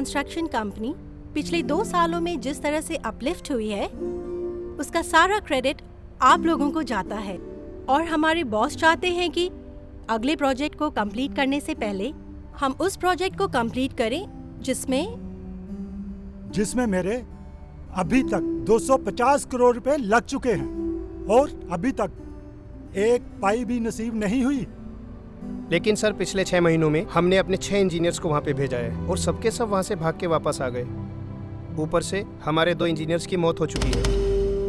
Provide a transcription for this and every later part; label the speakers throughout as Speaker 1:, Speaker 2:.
Speaker 1: Construction company पिछले 2 सालों में जिस तरह से अपलिफ्ट हुई है, उसका सारा क्रेडिट आप लोगों को जाता है। और हमारे बॉस चाहते हैं कि अगले प्रोजेक्ट को कंप्लीट करने से पहले हम उस प्रोजेक्ट को कंप्लीट करें जिसमें
Speaker 2: मेरे अभी तक 250 करोड़ रुपए लग चुके हैं और अभी तक एक पाई भी नसीब नहीं हुई।
Speaker 3: लेकिन सर पिछले 6 महीनों में हमने अपने 6 इंजीनियर्स को वहाँ पे भेजा है और सबके सब वहाँ से भाग के वापस आ गए। ऊपर से हमारे 2 इंजीनियर्स की मौत हो चुकी है।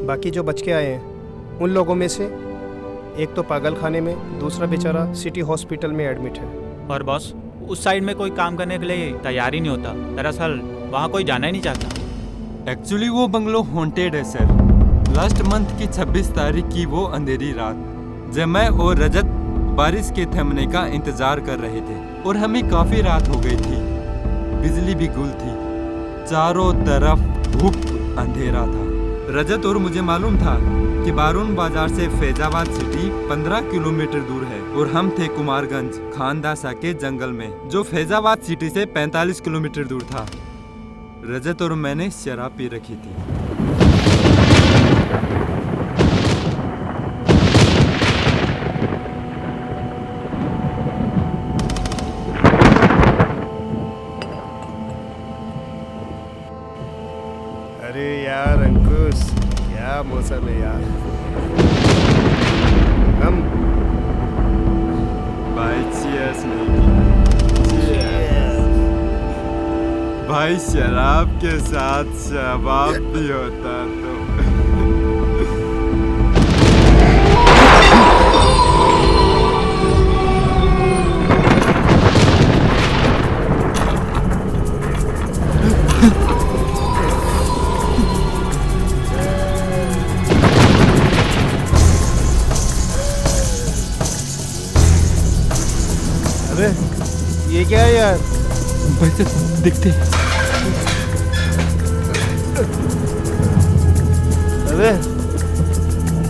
Speaker 3: बाकी जो बच के आए हैं उन लोगों में से एक तो पागल खाने में, दूसरा बेचारा सिटी हॉस्पिटल में एडमिट है।
Speaker 4: और बॉस, उस साइड में कोई काम करने के लिए तैयार ही नहीं होता। दरअसल वहाँ कोई जाना ही नहीं चाहता।
Speaker 5: एक्चुअली वो बंगलो हॉन्टेड है सर। लास्ट मंथ की 26 तारीख की वो अंधेरी रात जब मैं और रजत बारिश के थमने का इंतजार कर रहे थे और हमें काफी रात हो गई थी। बिजली भी गुल थी, चारों तरफ धूप अंधेरा था। रजत और मुझे मालूम था कि बारून बाजार से फैजाबाद सिटी 15 किलोमीटर दूर है और हम थे कुमारगंज खानदासा के जंगल में, जो फैजाबाद सिटी से 45 किलोमीटर दूर था। रजत और मैंने शराब पी रखी थी।
Speaker 3: अरे यार अंकुश, क्या मौसम है यार। हम
Speaker 5: भाई चीयर्स नहीं की। भाई शराब के साथ शबाब भी होता तो।
Speaker 3: अरे ये क्या है यार?
Speaker 5: वैसे दिखते।
Speaker 3: अबे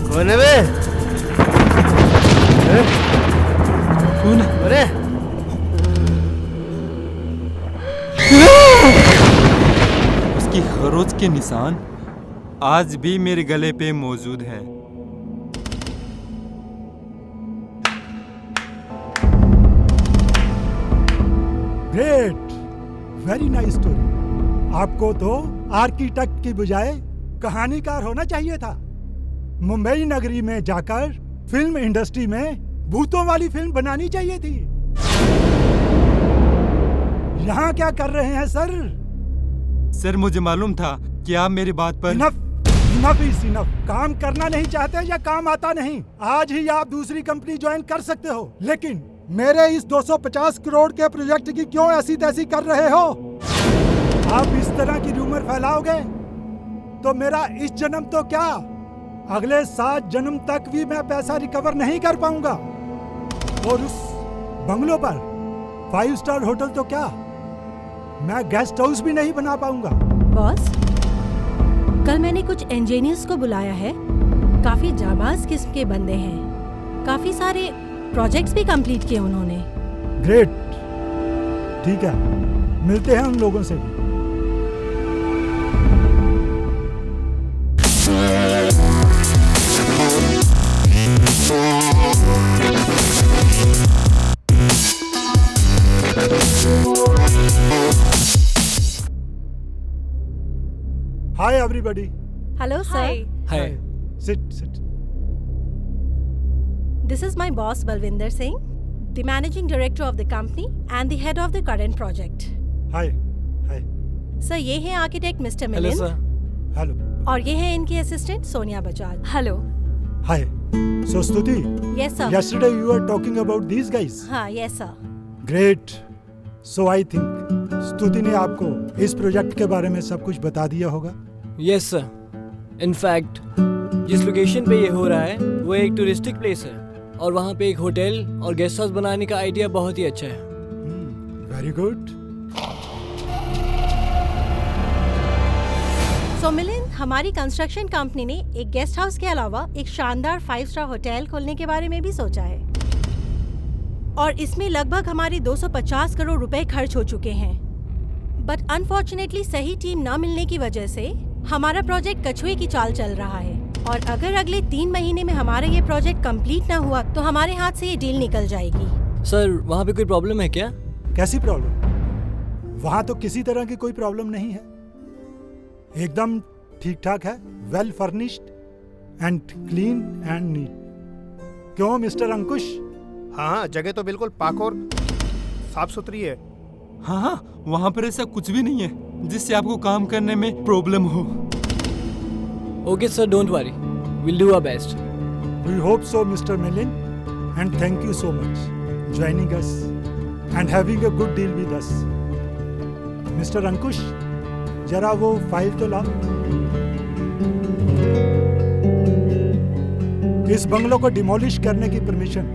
Speaker 3: कौन है बे?
Speaker 5: कौन है?
Speaker 3: अरे
Speaker 5: उसकी खरोच के निशान आज भी मेरे गले पे मौजूद हैं।
Speaker 2: Great, very nice story. आपको तो आर्किटेक्ट की बजाय कहानीकार होना चाहिए था। मुंबई नगरी में जाकर फिल्म इंडस्ट्री में भूतों वाली फिल्म बनानी चाहिए थी। यहाँ क्या कर रहे हैं सर?
Speaker 5: सर मुझे मालूम था कि आप मेरी बात पर
Speaker 2: इनफ इज इनफ। काम करना नहीं चाहते या काम आता नहीं? आज ही आप दूसरी कंपनी ज्वाइन कर सकते हो, लेकिन मेरे इस 250 करोड़ के प्रोजेक्ट की क्यों ऐसी तैसी कर रहे हो? आप इस तरह की रूमर फैलाओगे तो मेरा इस जन्म तो क्या, अगले 7 जन्म तक भी मैं पैसा रिकवर नहीं कर पाऊंगा। और उस बंगलों पर 5 स्टार होटल तो क्या, मैं गेस्ट हाउस भी नहीं बना पाऊंगा।
Speaker 1: बॉस, कल मैंने कुछ इंजीनियर्स को बुलाया है। काफी जाबाज किस्म के बंदे हैं। काफी सारे प्रोजेक्ट्स भी कंप्लीट किए उन्होंने।
Speaker 2: ग्रेट, ठीक है, मिलते हैं उन लोगों से भी। Hi everybody.
Speaker 1: Hello sir.
Speaker 4: Hi.
Speaker 2: Sit.
Speaker 1: This is my boss Balwinder Singh, the managing director of the company and the head of the current project.
Speaker 2: Hi.
Speaker 1: Sir, ये हैं architect mister
Speaker 4: hello
Speaker 1: Milind.
Speaker 4: Sir.
Speaker 2: Hello.
Speaker 1: और ये हैं इनकी assistant Sonia Bajaj.
Speaker 6: Hello.
Speaker 2: हाय। So स्तुति,
Speaker 1: yes sir.
Speaker 2: yesterday you were talking about these guys.
Speaker 1: हाँ, yes sir.
Speaker 2: Great. So I think स्तुति ने आपको इस प्रोजेक्ट के बारे में सब कुछ बता दिया होगा।
Speaker 7: Yes sir. इनफैक्ट जिस लोकेशन पे ये हो रहा है वो एक टूरिस्टिक प्लेस है और वहाँ पे एक होटल और गेस्ट हाउस बनाने का आइडिया बहुत ही अच्छा है।
Speaker 2: Very good.
Speaker 1: सो मिलिंद, हमारी कंस्ट्रक्शन कंपनी ने एक गेस्ट हाउस के अलावा एक शानदार 5 स्टार होटल खोलने के बारे में भी सोचा है और इसमें लगभग हमारे 250 करोड़ रुपए खर्च हो चुके हैं। बट अनफॉर्चुनेटली सही टीम ना मिलने की वजह से हमारा प्रोजेक्ट कछुए की चाल चल रहा है। और अगर अगले 3 महीने में हमारा ये प्रोजेक्ट कंप्लीट ना हुआ तो हमारे हाथ से ये डील निकल जाएगी।
Speaker 7: सर वहाँ पे कोई प्रॉब्लम है क्या?
Speaker 2: कैसी प्रॉब्लम? वहाँ तो किसी तरह की कोई प्रॉब्लम नहीं है, एकदम ठीक ठाक है, well furnished and clean and neat. क्यों मिस्टर अंकुश?
Speaker 3: हाँ, जगह तो बिल्कुल पाक और साफ सुथरी है।
Speaker 5: हाँ, वहाँ पर ऐसा कुछ भी नहीं है जिससे आपको काम करने में प्रॉब्लम हो।
Speaker 7: Okay sir, don't worry, will do our best.
Speaker 2: We hope so mister Milin, and thank you so much joining us and having a good deal with us. Mister Ankush, जरा वो फाइल तो लाओ। इस बंगलों को डिमोलिश करने की परमिशन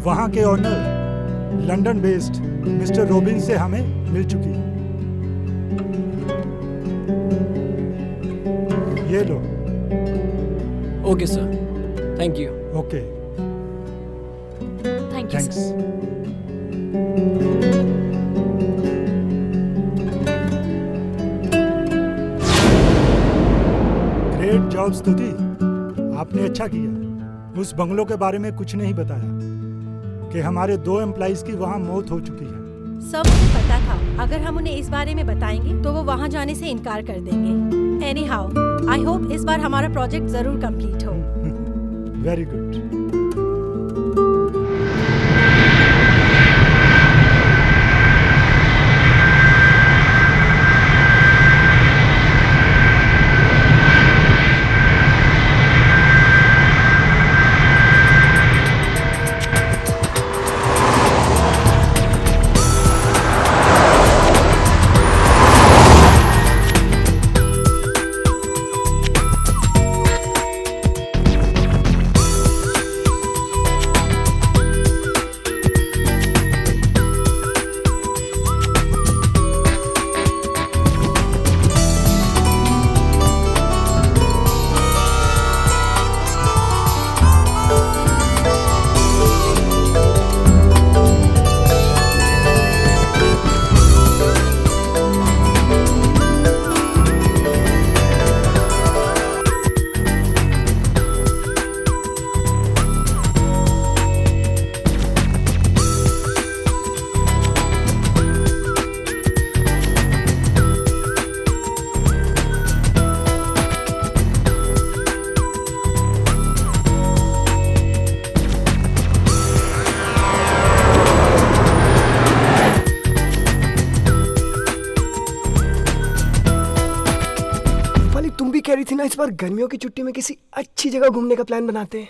Speaker 2: वहां के owner London based mister Robin से हमें मिल चुकी है। ये लो।
Speaker 7: Okay sir, thank you.
Speaker 2: Okay,
Speaker 6: thank you
Speaker 2: thanks. Great job Stuti, आपने अच्छा किया। उस बंगलों के बारे में कुछ नहीं बताया कि हमारे 2 एम्प्लॉइज की वहाँ मौत हो चुकी है।
Speaker 1: सब मुझे पता था, अगर हम उन्हें इस बारे में बताएंगे तो वो वहाँ जाने से इनकार कर देंगे। एनी हाउ, आई होप इस बार हमारा प्रोजेक्ट जरूर कंप्लीट हो।
Speaker 2: Very good.
Speaker 8: कह रही थी ना इस बार गर्मियों की छुट्टी में किसी अच्छी जगह घूमने का प्लान बनाते हैं।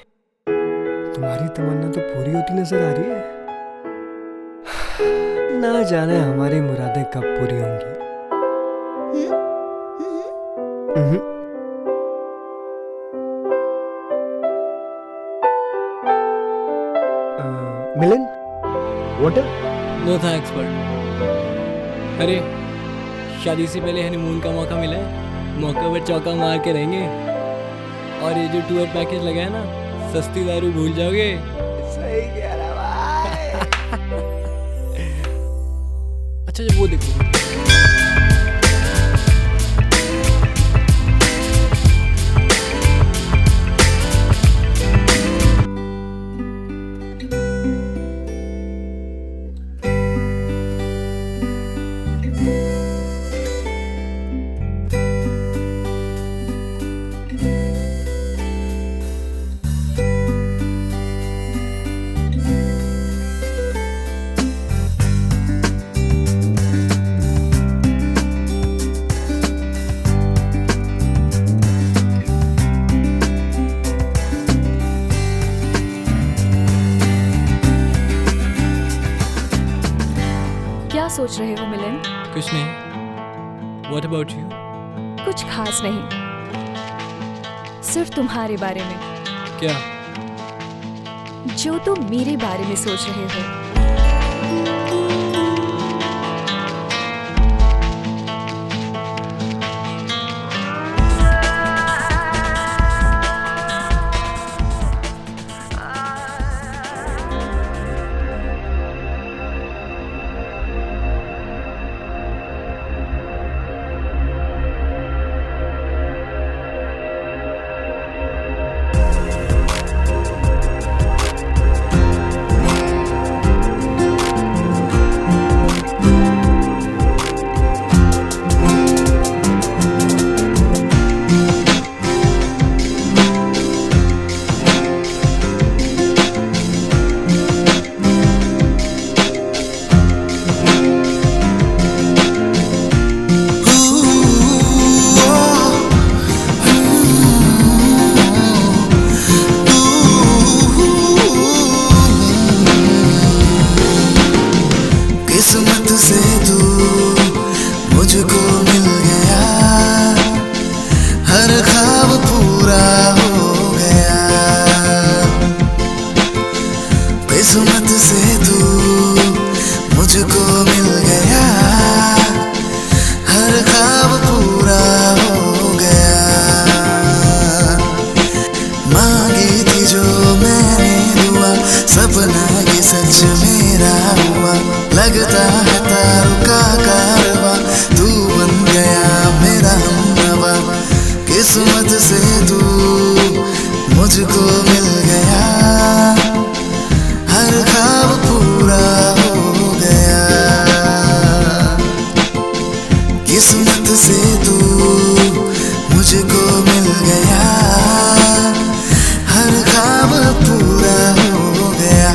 Speaker 8: तुम्हारी तमन्ना तो पूरी होती नजर आ रही है। ना जाने हमारी मुरादें कब पूरी होंगी। Milan, water?
Speaker 7: No thanks but. अरे शादी से पहले हनीमून का मौका मिला है, मौके पर चौका मार के रहेंगे। और ये जो टूर पैकेज लगा है ना, सस्ती दारू भूल जाओगे।
Speaker 8: सही कह रहा भाई।
Speaker 7: अच्छा जब वो देखो,
Speaker 6: क्या सोच रहे हो मिलन?
Speaker 7: कुछ नहीं। What about you?
Speaker 6: कुछ खास नहीं, सिर्फ तुम्हारे बारे में।
Speaker 7: क्या?
Speaker 6: जो तुम मेरे बारे में सोच रहे हो।
Speaker 9: थी जो मैंने दुआ, सपना ये सच मेरा हुआ। लगता है तारों का कारवां, तू बन गया मेरा हमनवा। किस्मत से तू मुझको मिल गया, हर ख्वाब पूरा हो गया। किस्मत से तू मुझको मिल गया, हर ख्वाब पूरा हो गया।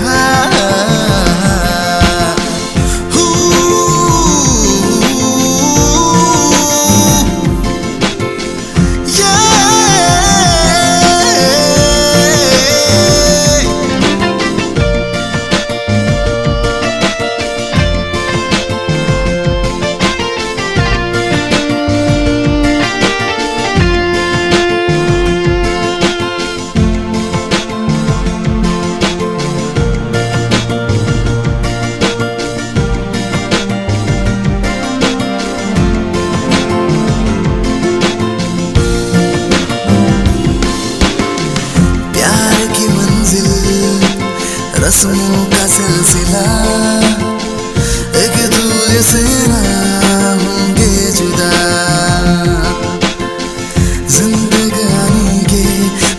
Speaker 9: रस्मों का सिलसिला, एक दूजे से ना होंगे जुदा। जिंदगानी के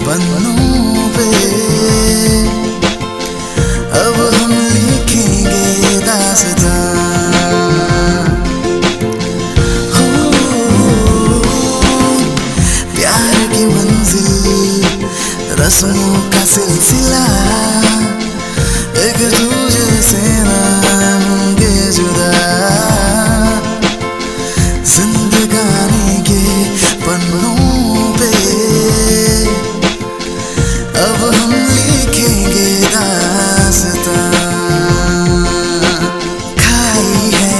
Speaker 9: पन्नों पे अब हम लिखेंगे दास्तां। प्यार की मंजिल, रस्मों का सिलसिला, एक दूजे से ना होंगे जुदा। जिंदगानी के पन्नों पे अब हम लिखेंगे दास्तां। खाई है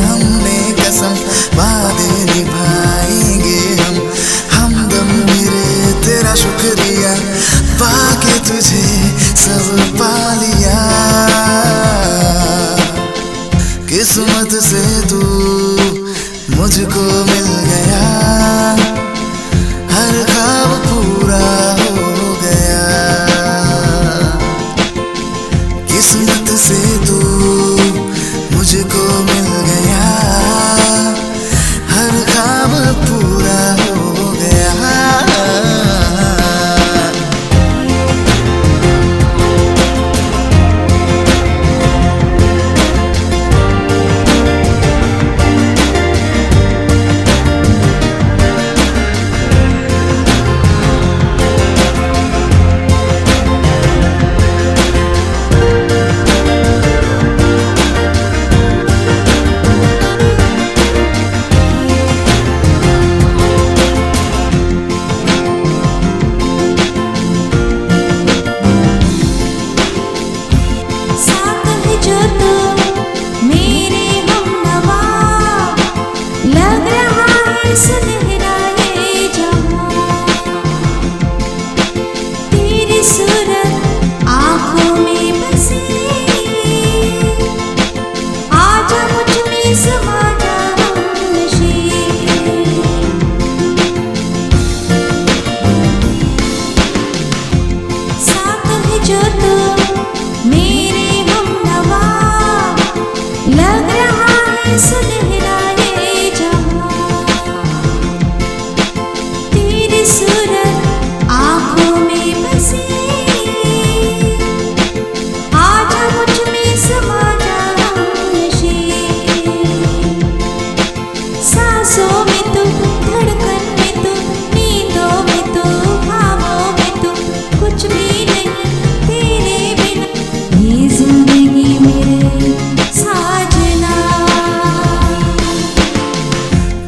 Speaker 9: हमने कसम, वादे निभाएंगे हम। हमदम मेरे तेरा शुक्रिया, पाके तुझे सब पा लिया। किस्मत से तू मुझको मिल गया, हर ख्वाब पूरा हो गया। किस्मत से तू मुझको मिल गया, हर ख्वाब पूरा हो गया।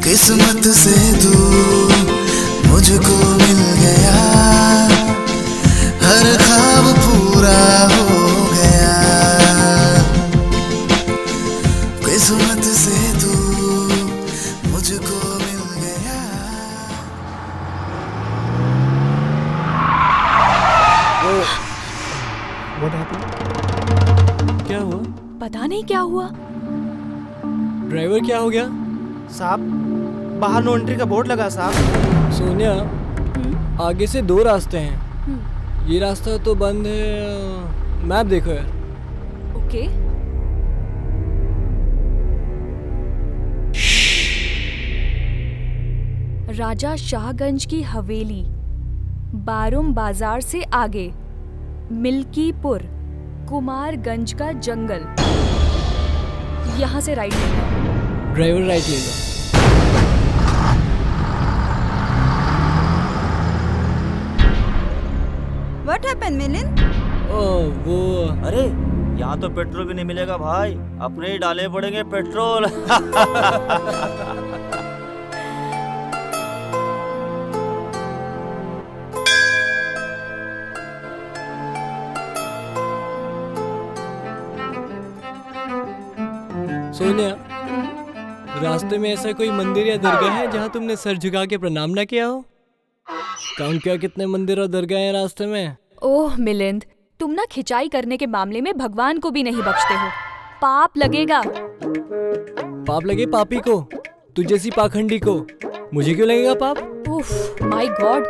Speaker 9: किस्मत से तू मुझको मिल गया, हर ख्वाब पूरा हो गया। किस्मत से तू मुझको मिल गया।
Speaker 7: क्या हुआ?
Speaker 6: पता नहीं क्या हुआ।
Speaker 7: ड्राइवर क्या हो गया?
Speaker 3: साहब बाहर नो एंट्री का बोर्ड लगा साहब।
Speaker 7: सोनिया, आगे से 2 रास्ते हैं, ये रास्ता तो बंद है, मैप देखो यार।
Speaker 6: ओके। राजा शाहगंज की हवेली, बारुम बाजार से आगे, मिल्कीपुर, कुमारगंज का जंगल, यहाँ से राइट लेगा।
Speaker 7: ड्राइवर राइट लेगा।
Speaker 10: What happened, Milind?
Speaker 7: वो
Speaker 11: अरे यहाँ तो पेट्रोल भी नहीं मिलेगा भाई, अपने ही डाले पड़ेंगे पेट्रोल।
Speaker 7: सोनिया, रास्ते में ऐसा कोई मंदिर या दरगाह है जहाँ तुमने सर झुका के प्रणाम ना किया हो? काउंट किया कितने मंदिर और दरगाह हैं रास्ते में?
Speaker 6: ओह मिलिंद, तुम ना खिंचाई करने के मामले में भगवान को भी नहीं बख्शते हो। पाप लगेगा।
Speaker 7: पाप लगे पापी को, तू जैसी पाखंडी को। मुझे क्यों लगेगा पाप?
Speaker 6: उफ, माय गॉड,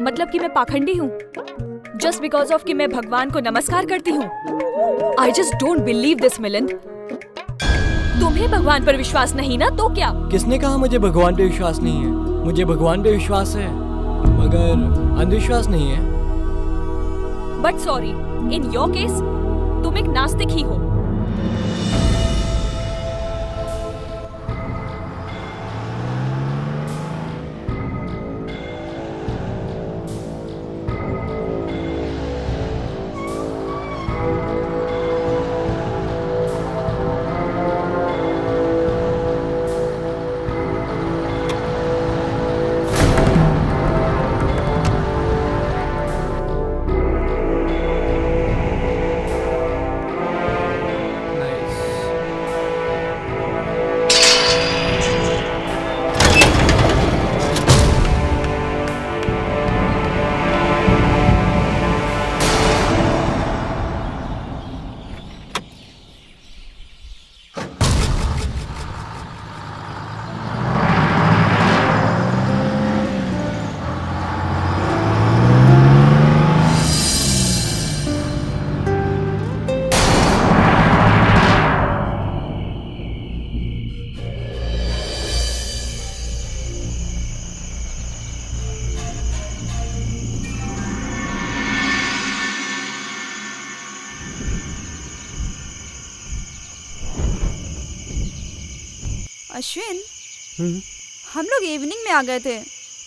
Speaker 6: मतलब कि मैं पाखंडी हूँ जस्ट बिकॉज ऑफ कि मैं भगवान को नमस्कार करती हूँ? I just don't believe this Milind. तुम्हें भगवान पर विश्वास नहीं ना, तो क्या?
Speaker 7: किसने कहा मुझे भगवान पे विश्वास नहीं है? मुझे भगवान पे विश्वास है, मगर अंधविश्वास नहीं है।
Speaker 6: But sorry, in your case तुम एक नास्तिक ही हो।
Speaker 10: अश्विन, हम लोग इवनिंग में आ गए थे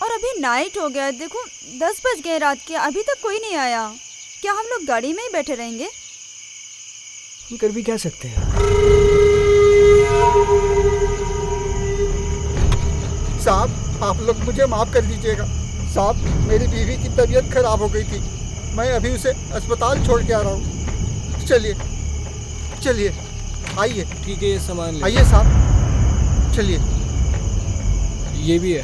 Speaker 10: और अभी नाइट हो गया। देखो 10 बज गए रात के, अभी तक कोई नहीं आया। क्या हम लोग गाड़ी में ही बैठे रहेंगे?
Speaker 8: हम कर भी क्या सकते हैं?
Speaker 2: साहब, आप लोग मुझे माफ़ कर दीजिएगा। साहब, मेरी बीवी की तबीयत खराब हो गई थी, मैं अभी उसे अस्पताल छोड़ के आ रहा हूँ। चलिए चलिए, आइए।
Speaker 7: ठीक है, ये सामान ले।
Speaker 2: आइए साहब, चलिए।
Speaker 7: ये भी है।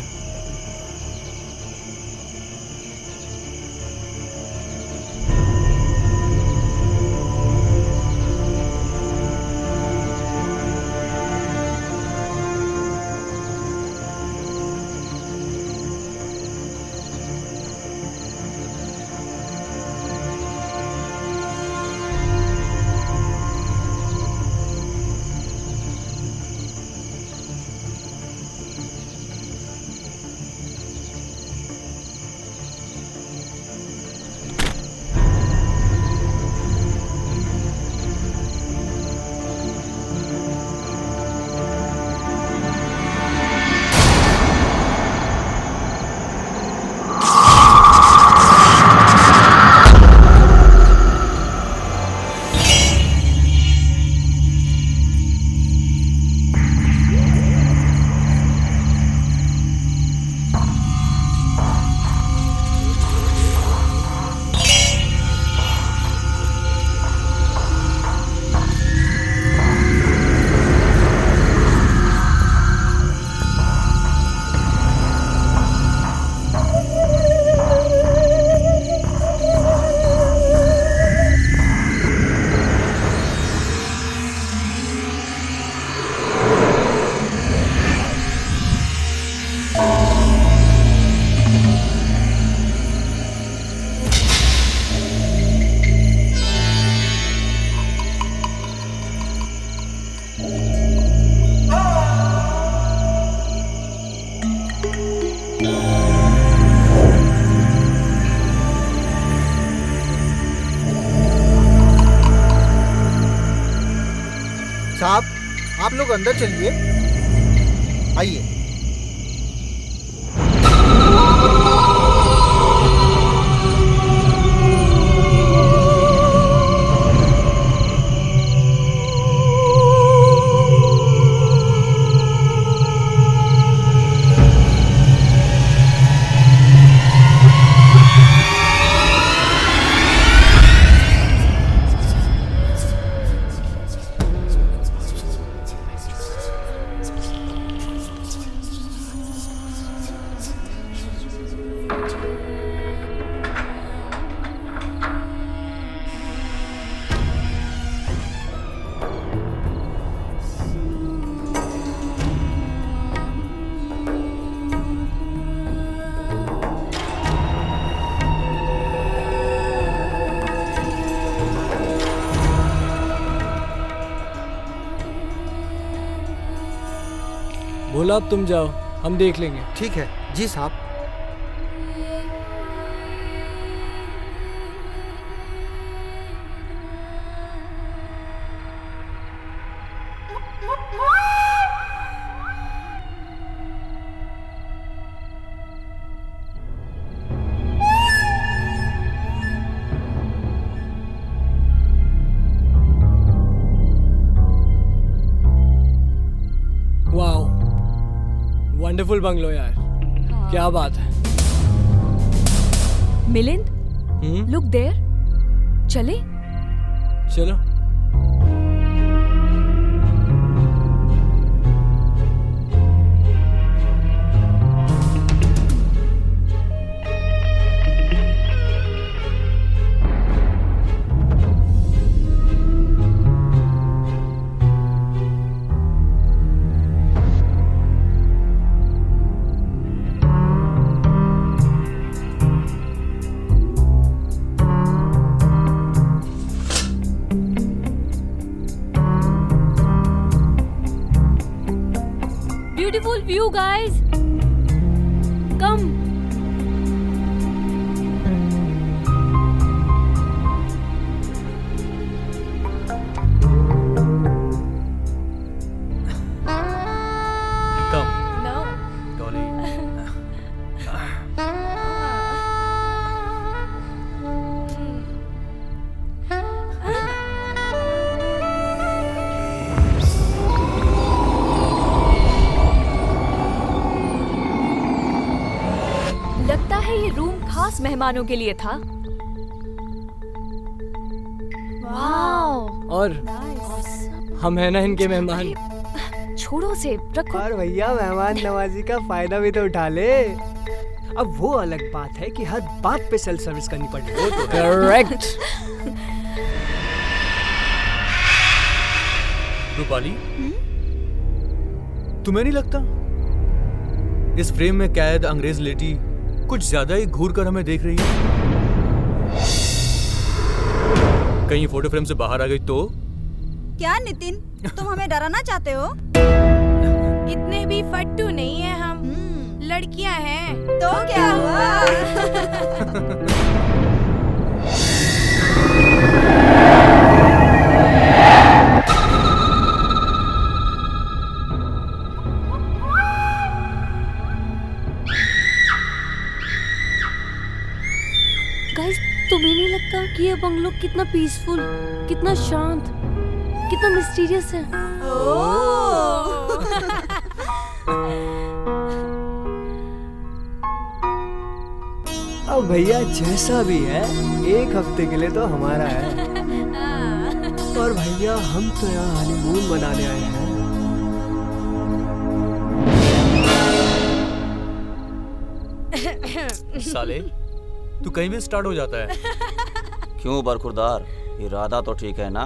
Speaker 3: आप लोग अंदर चलिए, आइए।
Speaker 7: बोला अब तुम जाओ, हम देख लेंगे।
Speaker 3: ठीक है जी साहब।
Speaker 7: वाओ, वंडरफुल बंगलो यार। क्या बात है।
Speaker 6: Milind, look there. चले?
Speaker 7: चलो।
Speaker 6: Beautiful view, guys. Come.
Speaker 7: Come.
Speaker 6: No.
Speaker 7: Dolly.
Speaker 6: लगता है ये रूम खास मेहमानों के लिए था। वाओ।
Speaker 7: और हम है ना इनके मेहमान।
Speaker 6: छोड़ो से, रखो।
Speaker 8: और भैया मेहमान नवाजी का फायदा भी तो उठा ले। अब वो अलग बात है कि हर बात पे सेल्फ सर्विस करनी पड़ती है।
Speaker 7: करेक्ट।
Speaker 12: रूपाली, तुम्हें नहीं लगता इस फ्रेम में कैद अंग्रेज लेडी कुछ ज्यादा ही घूर कर हमें देख रही है? कहीं फोटो फ्रेम से बाहर आ गई तो?
Speaker 10: क्या नितिन, तुम हमें डराना चाहते हो?
Speaker 1: इतने भी फट्टू नहीं है हम, लड़कियां हैं।
Speaker 10: तो क्या हुआ?
Speaker 6: गाइस, तुम्हें नहीं लगता कि ये बंगलो कितना पीसफुल, कितना शांत, कितना मिस्टीरियस है?
Speaker 8: अब भैया जैसा भी है, एक हफ्ते के लिए तो हमारा है। और भैया हम तो यहाँ हनीमून मनाने आए हैं।
Speaker 12: साले, तू कहीं भी स्टार्ट हो जाता है।
Speaker 11: क्यों बरखुरदार, इरादा तो ठीक है ना?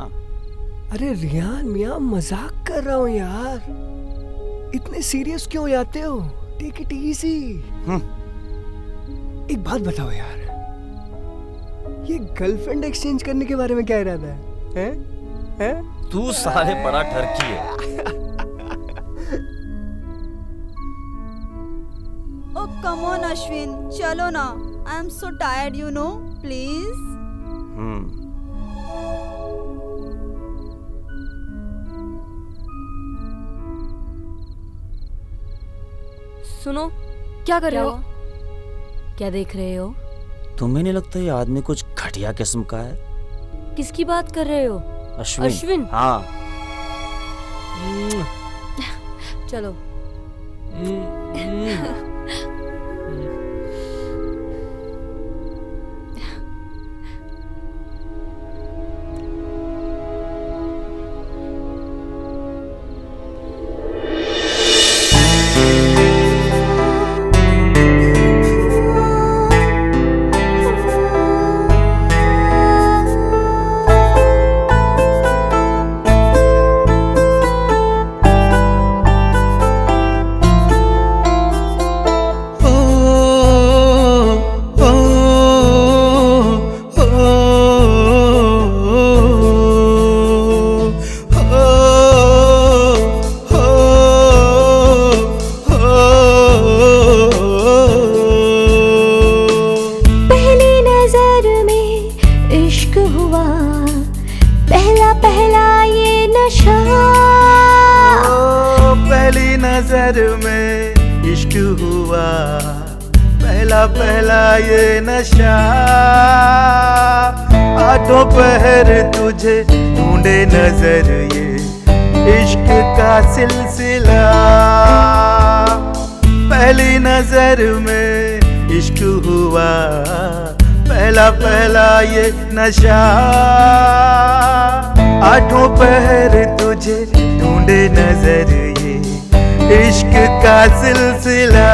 Speaker 8: अरे रियान मियाँ, मजाक कर रहा हूँ यार। इतने सीरियस क्यों जाते हो? Take it easy. एक बात बताओ यार, ये गर्लफ्रेंड एक्सचेंज करने के बारे में क्या इरादा है? हैं?
Speaker 11: तू साले बड़ा ठरकी है।
Speaker 10: Oh, come on, Ashwin. चलो ना. I am so tired, you know. Please.
Speaker 6: सुनो, क्या कर रहे हो?
Speaker 10: क्या?
Speaker 6: क्या देख रहे हो?
Speaker 11: तुम्हें नहीं लगता ये आदमी कुछ घटिया किस्म का है?
Speaker 6: किसकी बात कर रहे हो?
Speaker 11: अश्विन।
Speaker 6: अश्विन?
Speaker 11: हाँ।
Speaker 6: चलो।
Speaker 9: नजर में इश्क हुआ, पहला पहला ये नशा। आठों पहर तुझे ढूंढे नजर, ये इश्क का सिलसिला। पहली नजर में इश्क हुआ, पहला पहला ये नशा। आठों पहर तुझे ढूंढे नजर, ये इश्क का सिलसिला।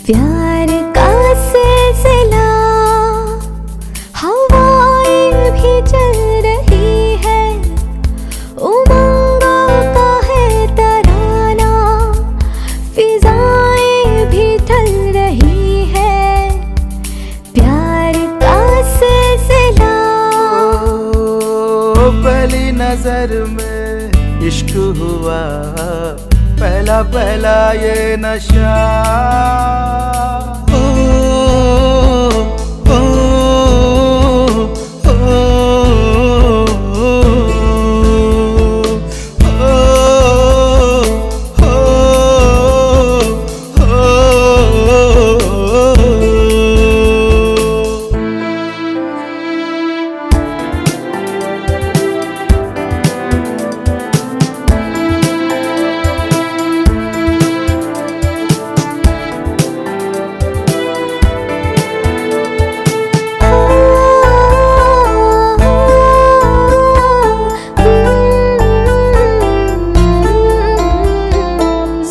Speaker 13: प्यार का सिलसिला, हवाएं भी चल रही है, उमंगों का है तराना, फिजाएं भी ढल रही है, प्यार का सिलसिला।
Speaker 9: पहली नजर में इश्क हुआ, पहला पहला ये नशा।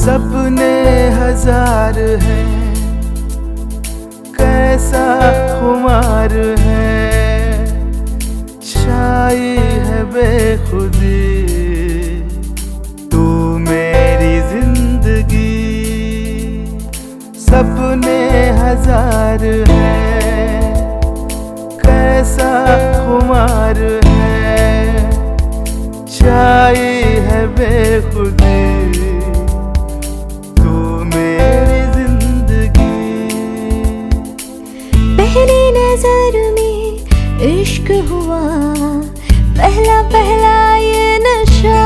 Speaker 9: सपने हजार हैं, कैसा खुमार है, छाई है बेखुदी तू मेरी जिंदगी। सपने हजार हैं, कैसा खुमार है, छाई है बेखुदी
Speaker 13: पहली नजर में इश्क हुआ, पहला पहला ये नशा।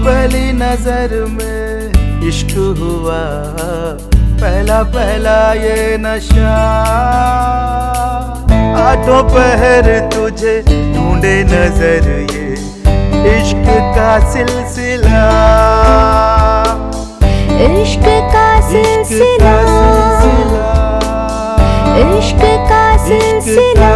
Speaker 9: पहली नजर में इश्क हुआ, पहला पहला ये नशा। आठों पहर तुझे ढूंढे नजर, ये इश्क का सिलसिला।
Speaker 13: इश्क का सिलसिला, इश्क का सिलसिला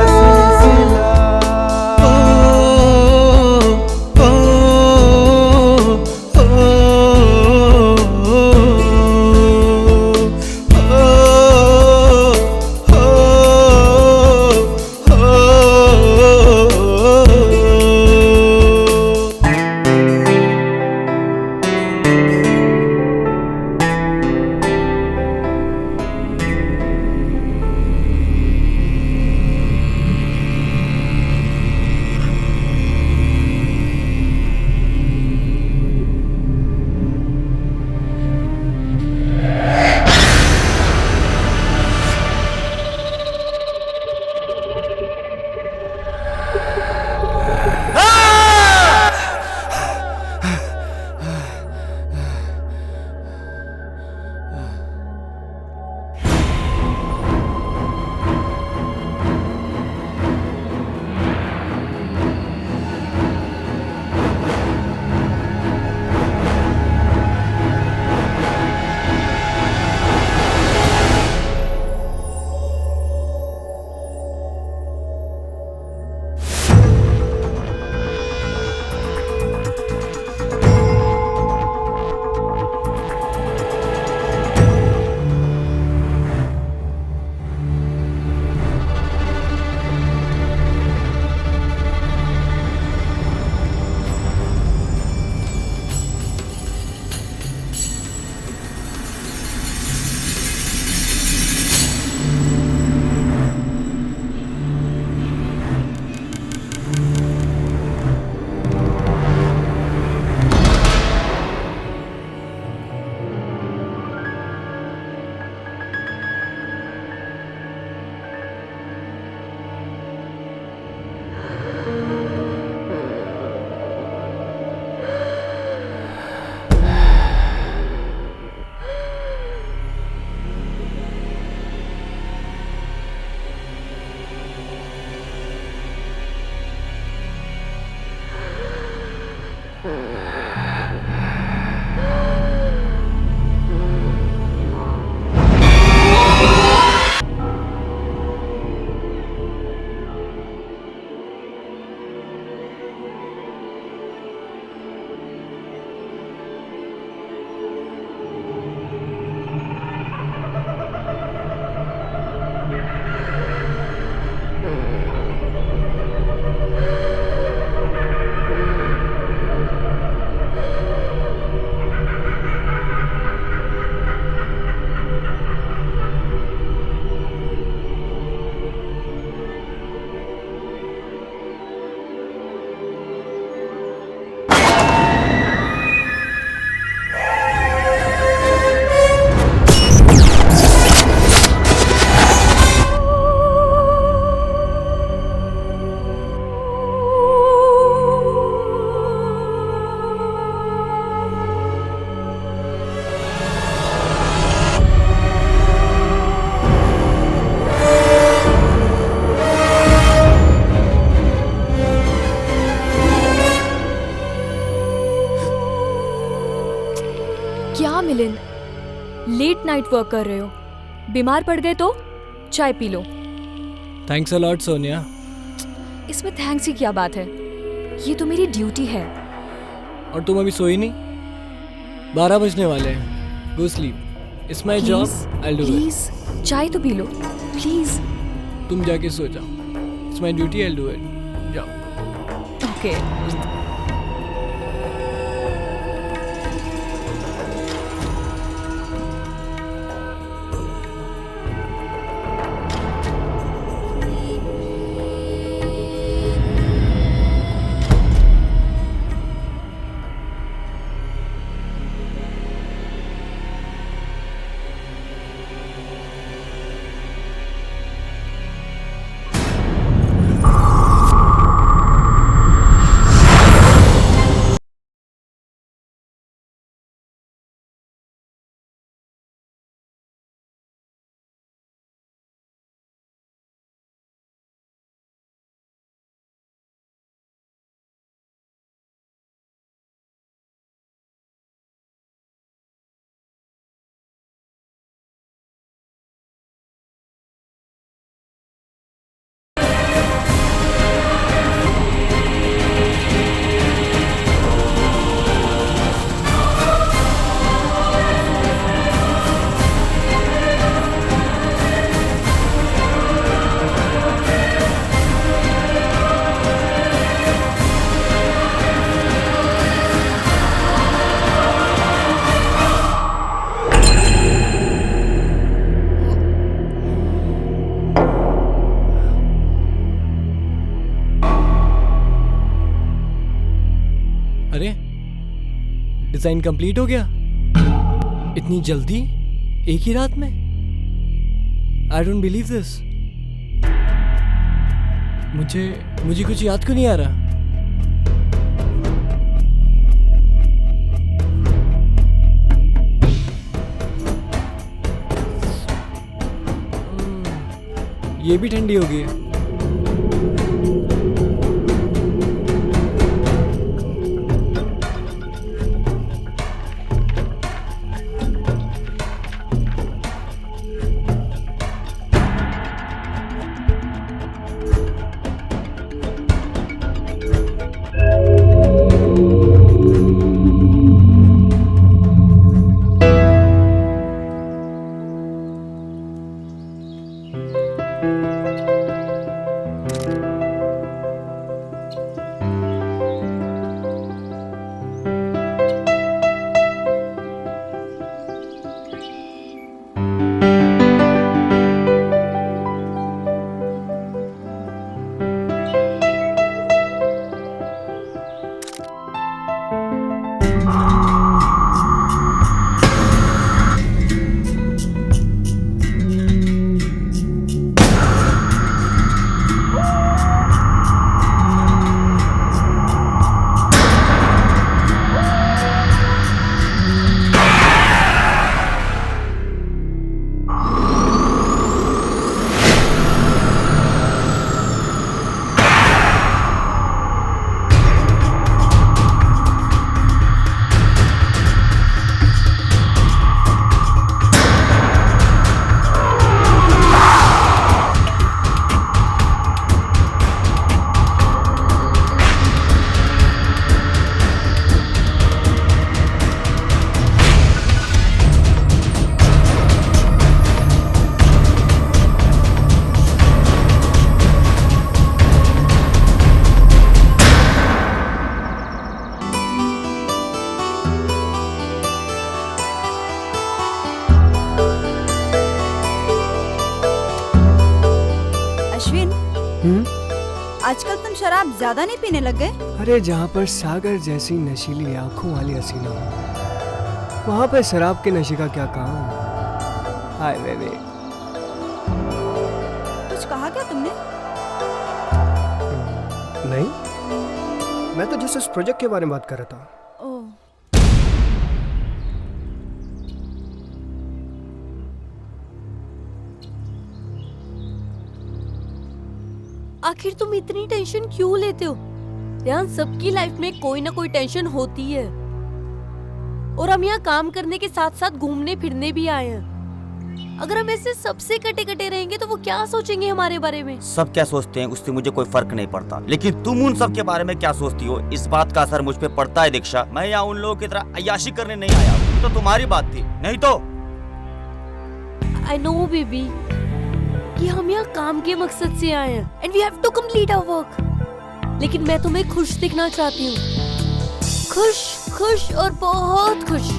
Speaker 6: क्या मिलिंद, लेट नाइट वर्क कर रहे हो? बीमार पड़ गए तो चाय P low.
Speaker 7: Thanks a lot Sonia.
Speaker 6: इसमें थैंक्स की क्या बात है, ये तो मेरी ड्यूटी है।
Speaker 7: और तुम अभी सोई नहीं? 12 बजने वाले हैं। Go sleep, it's my job, I will do it.
Speaker 6: Please चाय तो पी लो प्लीज।
Speaker 7: तुम जाके सो जाओ, it's my duty, I will do it. जाओ।
Speaker 6: ओके।
Speaker 7: डिजाइन कंप्लीट हो गया? इतनी जल्दी? एक ही रात में? I don't believe this. मुझे कुछ याद क्यों नहीं आ रहा? ये भी ठंडी हो गई है।
Speaker 10: आजकल तुम शराब ज्यादा नहीं पीने लग गए?
Speaker 8: अरे जहाँ पर सागर जैसी नशीली आंखों वाली हसीना हो, वहाँ पर शराब के नशे का क्या काम? Hi baby.
Speaker 10: कुछ कहा क्या तुमने?
Speaker 3: नहीं, मैं तो जिस इस प्रोजेक्ट के बारे में बात कर रहा था।
Speaker 14: आखिर तुम इतनी टेंशन क्यों लेते हो? यहाँ सबकी लाइफ में कोई ना कोई टेंशन होती है, और हम यहाँ काम करने के साथ साथ घूमने फिरने भी आए हैं। अगर हम ऐसे सबसे कटे कटे रहेंगे तो वो क्या सोचेंगे हमारे बारे में?
Speaker 11: सब क्या सोचते हैं उससे मुझे कोई फर्क नहीं पड़ता, लेकिन तुम उन सब के बारे में क्या सोचती हो इस बात का असर मुझ पे पड़ता है दीक्षा। मैं यहाँ उन लोगों की तरह अय्याशी करने नहीं आया, तो तुम्हारी बात थी, नहीं तो।
Speaker 14: आई नो बेबी कि हम यहाँ काम के मकसद से आए हैं and we have to complete our work, लेकिन मैं तुम्हें खुश दिखना चाहती हूँ, खुश खुश और बहुत खुश।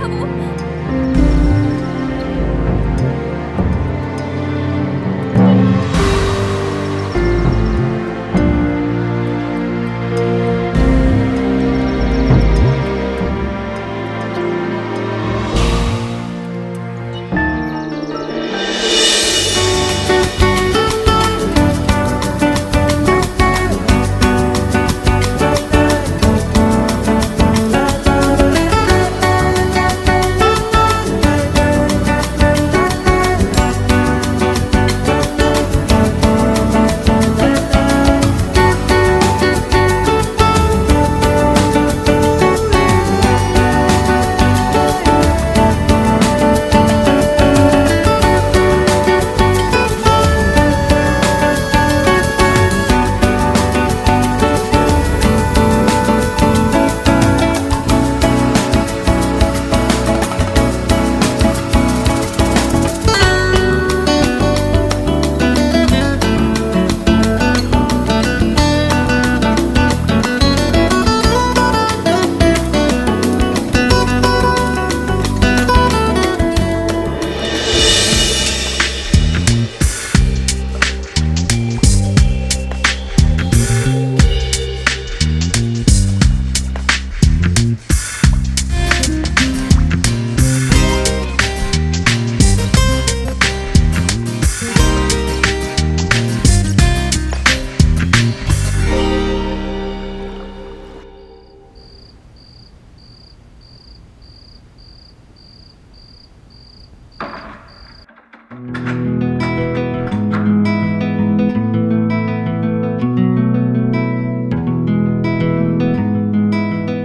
Speaker 6: था वो?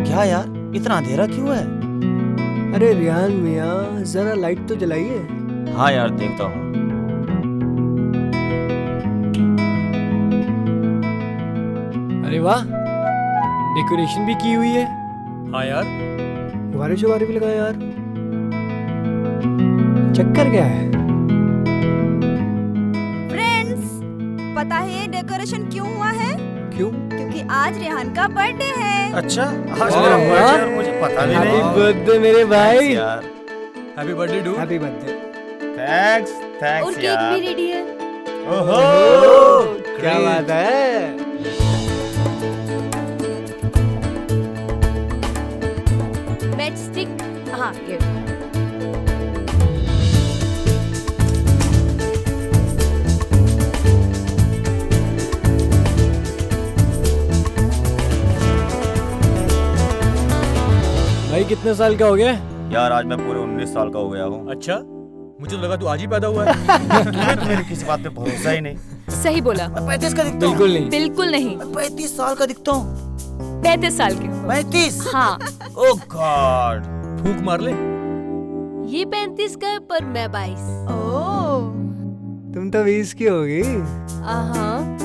Speaker 11: क्या यार, इतना अंधेरा क्यों है?
Speaker 8: अरे रियान मियाँ, जरा लाइट तो जलाइए।
Speaker 11: हाँ यार, देखता हूँ।
Speaker 7: अरे वाह, डेकोरेशन भी की हुई है।
Speaker 12: हाँ यार,
Speaker 8: गुब्बारे भी लगाए यार। चक्कर क्या है?
Speaker 10: फ्रेंड्स, पता है ये डेकोरेशन क्यों हुआ है?
Speaker 8: क्यों?
Speaker 10: क्योंकि आज रेहान का बर्थडे है।
Speaker 11: अच्छा, आज मेरा बर्थडे और मुझे पता भी नहीं।
Speaker 8: हैप्पी बर्थडे मेरे भाई।
Speaker 11: यार,
Speaker 12: happy birthday do.
Speaker 8: Happy birthday.
Speaker 11: Thanks
Speaker 14: और केक
Speaker 11: यार।
Speaker 14: भी रेडी है।
Speaker 11: ओहो,
Speaker 8: क्या बात है।
Speaker 14: मैच स्टिक, हाँ ये।
Speaker 7: भाई कितने साल का हो गया?
Speaker 11: यार आज मैं पूरे 19 साल का हो गया हूँ।
Speaker 12: अच्छा, मुझे तो लगा तू आज ही पैदा हुआ है।
Speaker 11: तुम्हें तो मेरी किसी बात पे भरोसा ही नहीं।
Speaker 6: सही बोला।
Speaker 11: 35 का दिखता हूँ।
Speaker 7: बिल्कुल नहीं।
Speaker 6: बिल्कुल नहीं।
Speaker 11: 35 साल का दिखता हूँ।
Speaker 6: 35 साल के हो।
Speaker 11: 35?
Speaker 6: हाँ।
Speaker 11: ओह गॉड।
Speaker 12: फूंक मार ले।
Speaker 14: ये 35 का है पर मैं 22।
Speaker 10: ओह,
Speaker 8: तुम तो 20 की होगी।
Speaker 14: हाँ।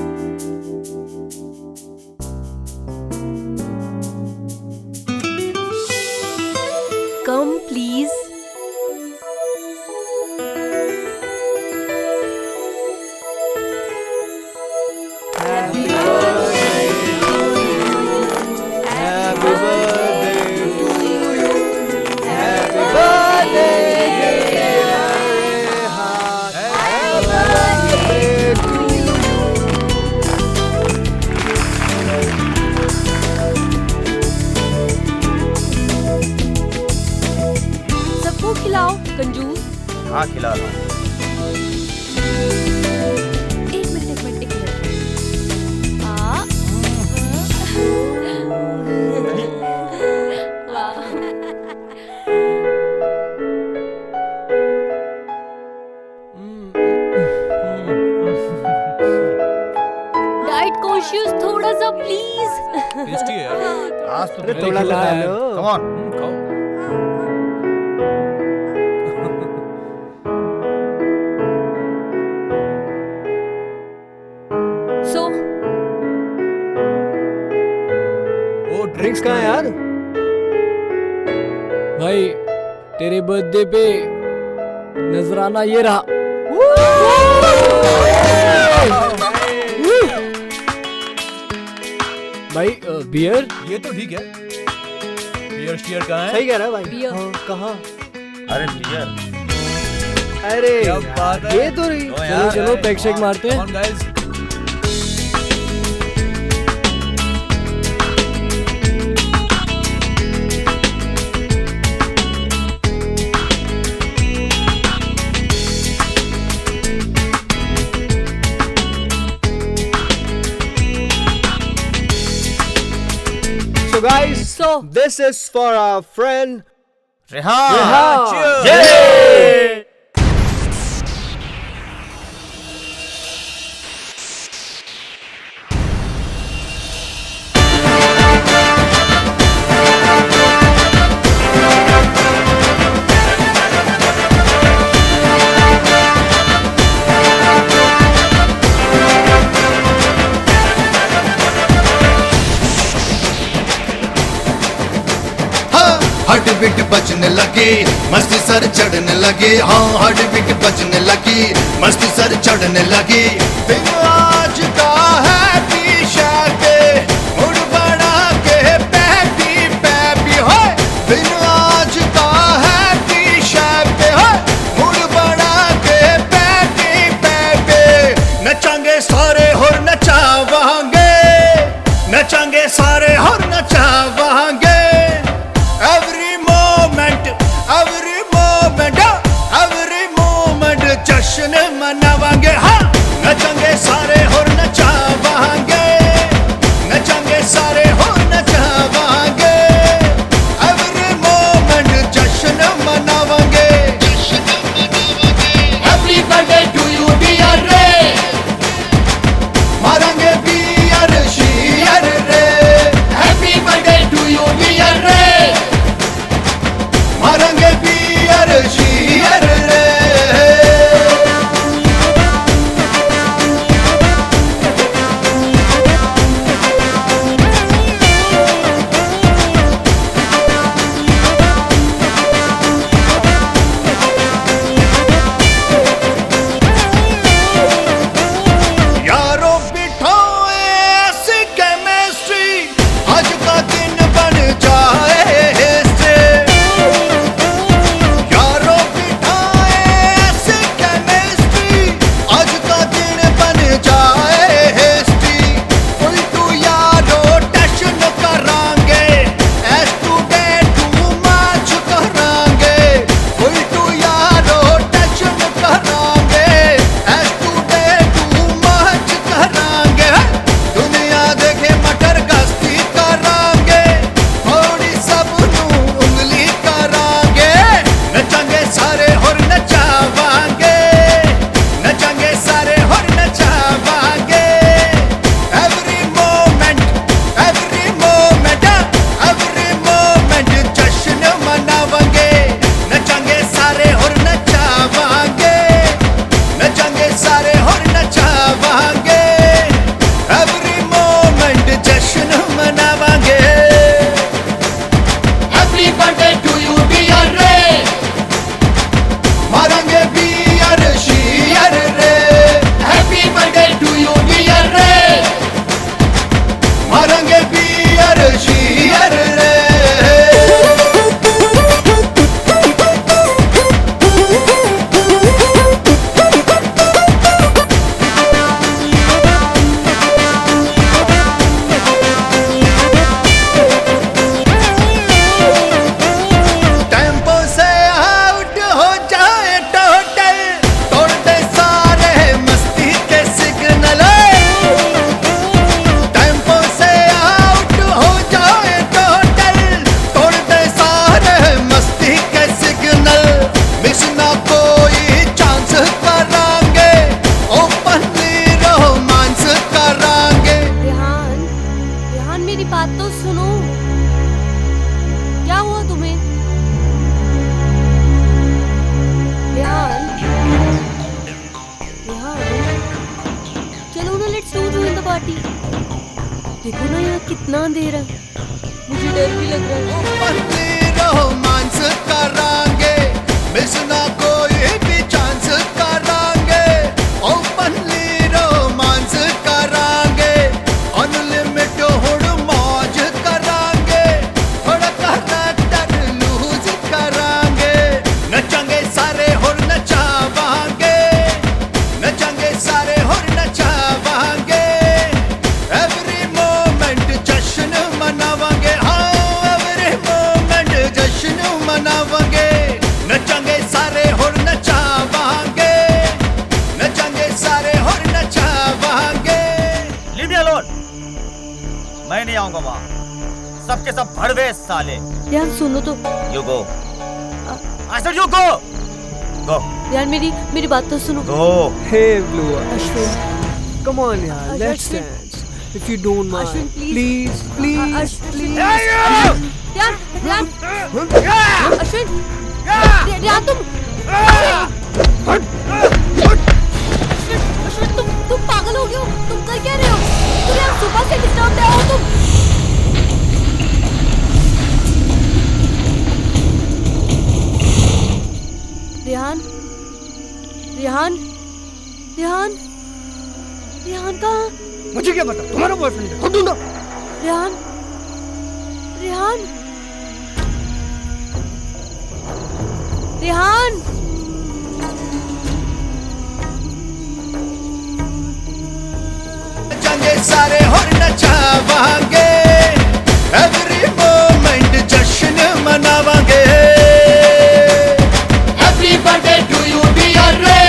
Speaker 14: Come please. सबको खिलाओ कंजूस।
Speaker 11: हाँ, खिला रहा हूँ।
Speaker 14: एक मिनट। डाइट कॉन्शियस थोड़ा सा प्लीज।
Speaker 12: टेस्टी है यार।
Speaker 11: आज तो
Speaker 8: थोड़ा ला लो।
Speaker 11: Come on.
Speaker 12: खाओ।
Speaker 6: सो
Speaker 12: ओ
Speaker 8: ड्रिंक्स कहाँ है यार?
Speaker 7: भाई तेरे बर्थडे पे नजराना ये रहा। भाई बियर।
Speaker 12: ये तो ठीक है। बियर शियर कहाँ है?
Speaker 8: सही कह रहा है भाई।
Speaker 14: बियर।
Speaker 8: हाँ, कहाँ?
Speaker 11: अरे बियर।
Speaker 8: अरे
Speaker 12: क्या बात है?
Speaker 8: ये तो रही।
Speaker 7: चलो चलो पैक शेक मारते हैं।
Speaker 12: Come on, guys.
Speaker 8: So guys, this is for our friend
Speaker 11: Rehan.
Speaker 8: Cheers.
Speaker 11: Yay!
Speaker 15: Heart beat बजने लगी, मस्ती सर चढ़ने लगी। हाँ हार्ट बीट बजने लगी, मस्ती सर चढ़ने लगी। दिन आज का है पीछा के मुड़ बड़ा के पैपी पैपी हो। दिन आज का है पीछा के हो मुड़ बड़ा के पैपी पैपी। नचांगे सारे और नचावांगे, नचांगे सारे और नचावांगे। जश्न मनावांगे। हाँ नचांगे सारे और नचावांगे, नचांगे सारे और नचावांगे। एवरी मोमेंट जश्न मनावांगे। Happy birthday to you dear रे, मारेंगे बियर शियर रे। Happy birthday to you dear रे, मारेंगे बियर शियर रे।
Speaker 14: देखो ना यार कितना अंधेरा है, मुझे डर भी लग रहा है।
Speaker 15: रोमांस करांगे, मिस ना कोई भी चांस करांगे। ओपनली रोमांस करांगे, अनलिमिटेड हुड़ मौज करांगे। थोड़ा करना
Speaker 11: सबके सब भड़वे साले।
Speaker 14: यार सुनो तो।
Speaker 11: You go. I said you go. Go.
Speaker 14: यार मेरी बात तो सुनो।
Speaker 11: Go.
Speaker 8: Hey Blue,
Speaker 14: Ashwin,
Speaker 8: come on यार, let's
Speaker 14: Ashwin.
Speaker 8: dance. If you don't mind,
Speaker 14: Ashwin,
Speaker 8: please, please, please.
Speaker 14: यार अश्विन, यार तुम अश्विन तुम पागल हो गए हो? तुम कर क्या रहे हो? तुम यार सुबह से डिस्टर्ब हो तुम। रेहान रेहान रेहान रेहान कहाँ?
Speaker 8: मुझे क्या पता, तुम्हारा बॉयफ्रेंड है, खुद ढूंढो।
Speaker 14: रेहान रेहान रेहान
Speaker 15: जाएंगे सारे और नचावांगे, एवरी मोमेंट जश्न मनावांगे। Happy birthday to you dear रे,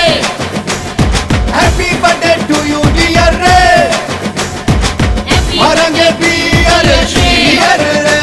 Speaker 15: happy birthday to you dear रे, मारेंगे बियर शियर रे।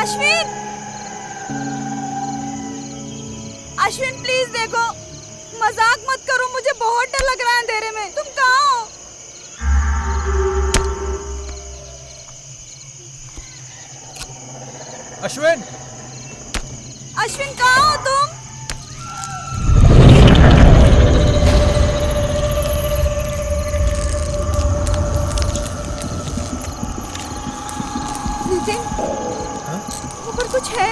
Speaker 10: अश्विन, अश्विन प्लीज देखो, मजाक मत करो, मुझे बहुत डर लग रहा है अंधेरे में। तुम कहाँ हो?
Speaker 12: अश्विन,
Speaker 10: अश्विन कहाँ हो तुम? नितिन, ऊपर कुछ है।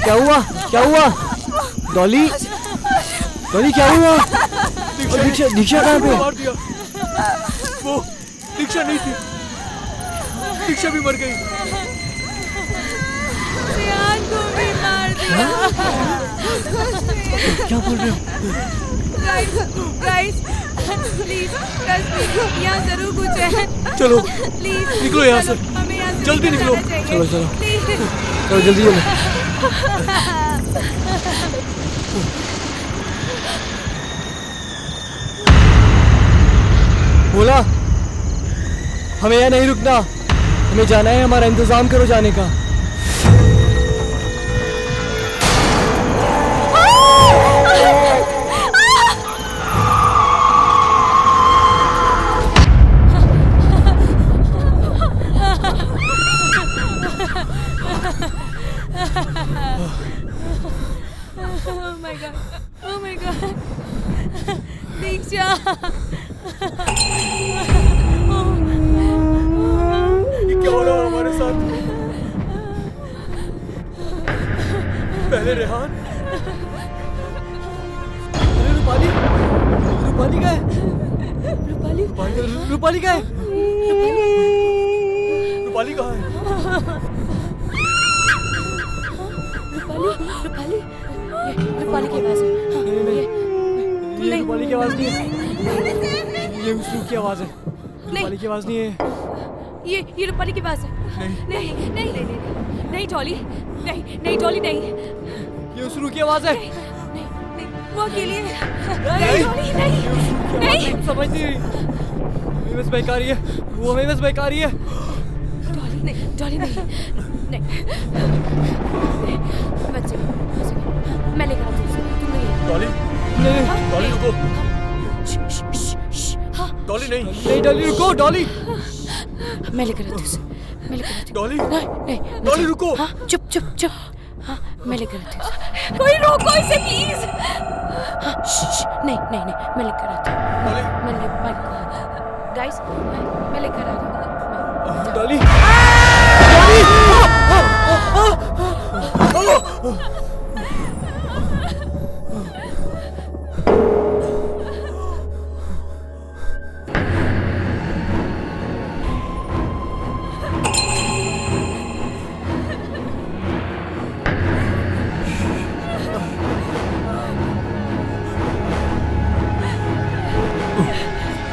Speaker 8: क्या हुआ? क्या हुआ? डॉली, डॉली क्या हुआ? दीक्षा, दीक्षा कहाँ पे?
Speaker 12: मार दिया। वो दीक्षा नहीं थी, दीक्षा भी मर गई।
Speaker 6: को भी मार दिया।
Speaker 8: क्या बोल रहे हो?
Speaker 6: गाइस, प्लीज ट्रस्ट मी, यहाँ जरूर कुछ है।
Speaker 12: चलो
Speaker 6: प्लीज
Speaker 12: निकलो यहाँ से,
Speaker 6: हमें यहाँ से
Speaker 12: जल्दी निकलो।
Speaker 8: चलो चलो
Speaker 6: प्लीज।
Speaker 8: चलो जल्दी चलो। बोला हमें यहाँ नहीं रुकना, हमें जाना है, हमारा इंतजाम करो जाने का।
Speaker 6: Oh my God, दीक्षा।
Speaker 12: ये क्या हो रहा है हमारे साथ? पहले रेहान, अरे रूपाली, रूपाली का है, रूपाली, रूपाली का है, रूपाली कहाँ है?
Speaker 6: रूपाली, रूपाली की आवाज है।
Speaker 8: ये रूपाली की आवाज नहीं है, ये उसकी की आवाज है। रूपाली की आवाज नहीं है।
Speaker 6: ये रूपाली की आवाज है। नहीं नहीं नहीं नहीं नहीं डॉली, नहीं नहीं डॉली, नहीं,
Speaker 8: ये उसरू की आवाज है।
Speaker 6: नहीं, वो अकेली है। नहीं डॉली, नहीं,
Speaker 8: समझ नहीं रही, हमें बस बेकारी है, वो हमें बस बेकारी है।
Speaker 6: डॉली नहीं, डॉली नहीं, बच्चे मैं लेकर आती हूँ, तुम नहीं।
Speaker 12: डॉली,
Speaker 8: नहीं,
Speaker 12: डॉली रुको। डॉली नहीं,
Speaker 8: नहीं डॉली रुको, डॉली
Speaker 6: मैं लेकर आती हूँ, मैं लेकर आती हूँ।
Speaker 12: डॉली,
Speaker 6: नहीं,
Speaker 12: डॉली रुको।
Speaker 6: हाँ, चुप चुप चुप, हाँ मैं लेकर आती हूँ। कोई रोको इसे प्लीज। हाँ नहीं नहीं नहीं, मैं लेकर आती हूँ। मैं गाइस, मैं लेकर आ रही हूँ।
Speaker 8: Dolly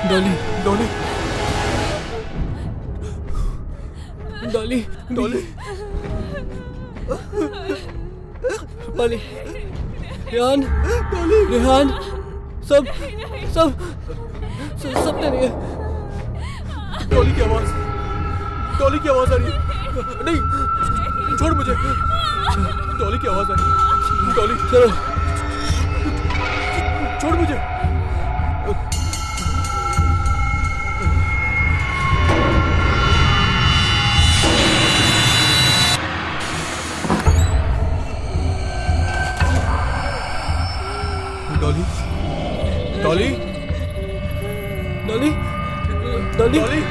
Speaker 7: Dolly Dolly Dolly Dolly Dolly Rehan Rehan सब सब सब नहीं है।
Speaker 12: डॉली की आवाज आ रही है। नहीं छोड़ मुझे। डॉली की आवाज आ रही है। डॉली
Speaker 7: चलो
Speaker 12: छोड़ मुझे। Dolly Dolly
Speaker 7: Dolly Dolly
Speaker 12: Dolly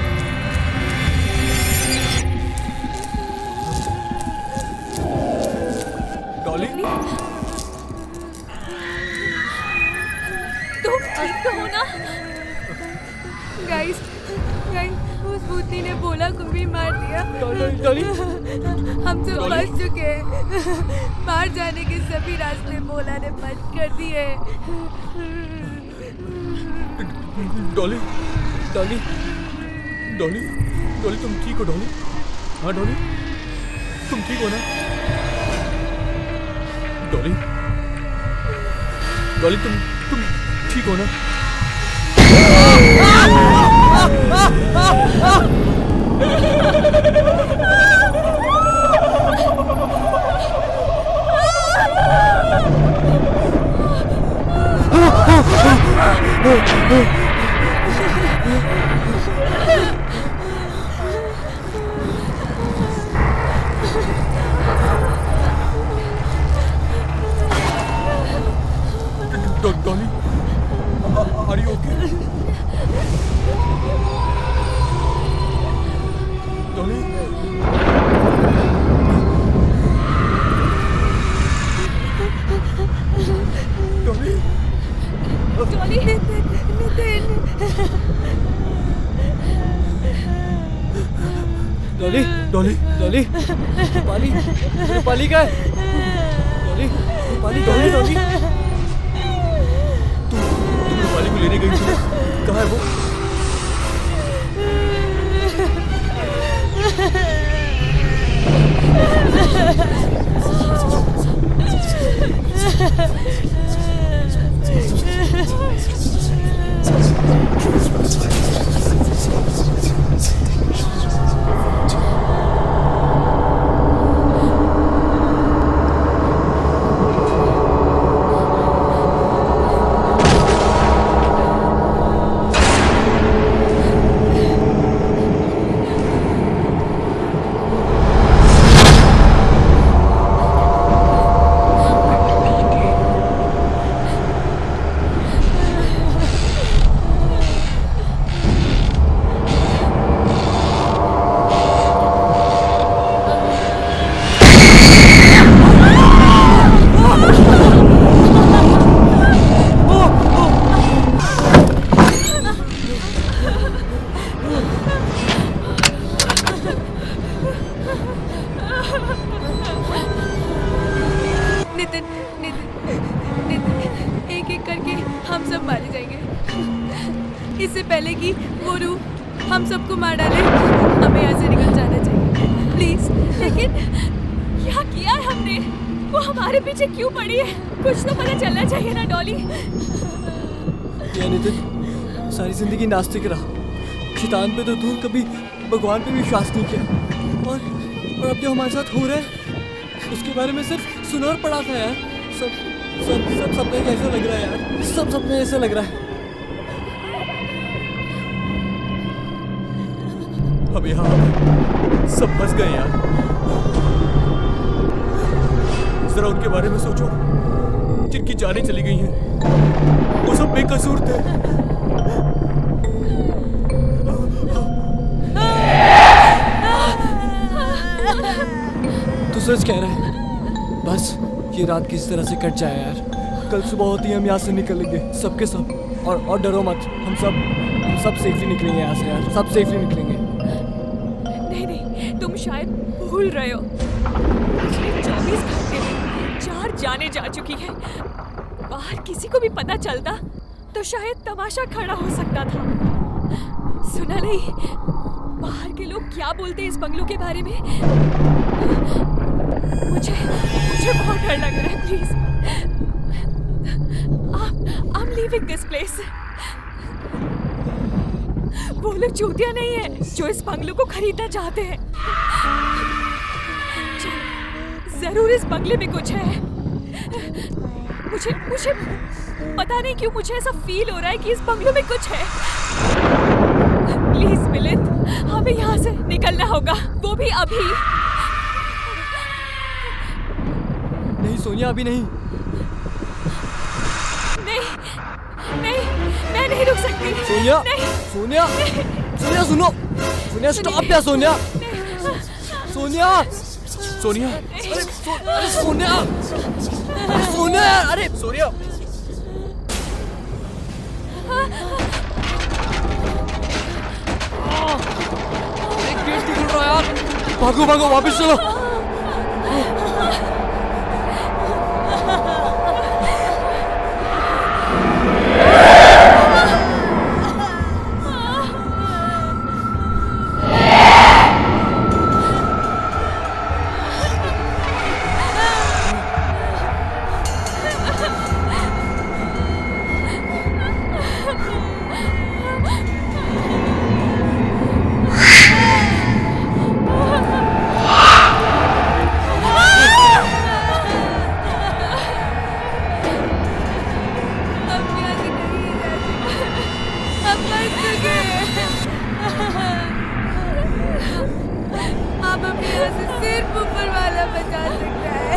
Speaker 12: Dolly
Speaker 6: तुम ठीक तो हो ना? गाइस उस भूतनी ने बोला को भी मार दिया।
Speaker 7: डॉली
Speaker 6: हम सब फंस चुके हैं। बाहर जाने के सभी रास्ते बोला ने बंद कर दिए।
Speaker 12: डॉली डॉली डॉली डॉली तुम ठीक हो डॉली? हाँ डॉली तुम ठीक हो ना? डॉली डॉली तुम ठीक हो ना? Dolly are you okay? Dolly Dolly
Speaker 6: Dolly Nitin
Speaker 7: Dolly Dolly Dolly Pali Pali का है। डॉली पाली डॉली डॉली
Speaker 12: तुम रूपाली को लेने गई थी, कहाँ है वो?
Speaker 6: इससे पहले कि वो रूह हम सबको मार डाले, हमें यहाँ से निकल जाना चाहिए प्लीज। लेकिन क्या किया है हमने? वो हमारे पीछे क्यों पड़ी है? कुछ तो पता चलना चाहिए ना डॉली।
Speaker 7: नितिन सारी जिंदगी नास्तिक रहा, शैतान पे तो दूर, कभी भगवान पे विश्वास नहीं किया, और अब जो हमारे साथ हो रहा है उसके बारे में सिर्फ सुना और पढ़ा था यार। सब सपने कैसा लग रहा है यार, सब सपने ऐसा लग रहा है।
Speaker 12: अब यहाँ सब फंस गए यार। जरा उनके बारे में सोचो, जिनकी जानें चली गई हैं, वो सब बेकसूर थे।
Speaker 7: तू सच कह रहा है? बस ये रात किस तरह से कट जाए यार, कल सुबह होती है हम यहाँ से निकलेंगे सबके सब। और डरो मत, हम सब सेफली निकलेंगे यहाँ से यार, सब सेफली निकलेंगे।
Speaker 6: नहीं, तुम शायद भूल रहे हो, पिछले 24 घंटे में 4 जानें जा चुकी हैं। बाहर किसी को भी पता चलता तो शायद तमाशा खड़ा हो सकता था। सुना नहीं, बाहर के लोग क्या बोलते हैं इस बंगलों के बारे में। मुझे बहुत डर लग रहा है। Please, I'm leaving this place. वो लोग चूतिया नहीं है जो इस बंगलों को खरीदना चाहते हैं। जरूर इस बंगले में कुछ है। मुझे पता नहीं क्यों मुझे ऐसा फील हो रहा है कि इस बंगलों में कुछ है। प्लीज मिलिंद, हमें यहाँ से निकलना होगा, वो भी अभी।
Speaker 7: नहीं सोनिया, अभी नहीं।
Speaker 6: नहीं, मैं नहीं रुक सकती।
Speaker 7: सोनिया, सोनिया, सोनिया सुनो, सोनिया स्टॉप या सोनिया, सोनिया,
Speaker 12: सोनिया,
Speaker 7: अरे सोनिया, सोनिया, अरे
Speaker 12: सोनिया,
Speaker 7: एक गेट क्यों खुल रहा है यार? भागो भागो, वापस चलो।
Speaker 14: अब अपने यहाँ से सिर्फ ऊपर वाला बचा सकता है।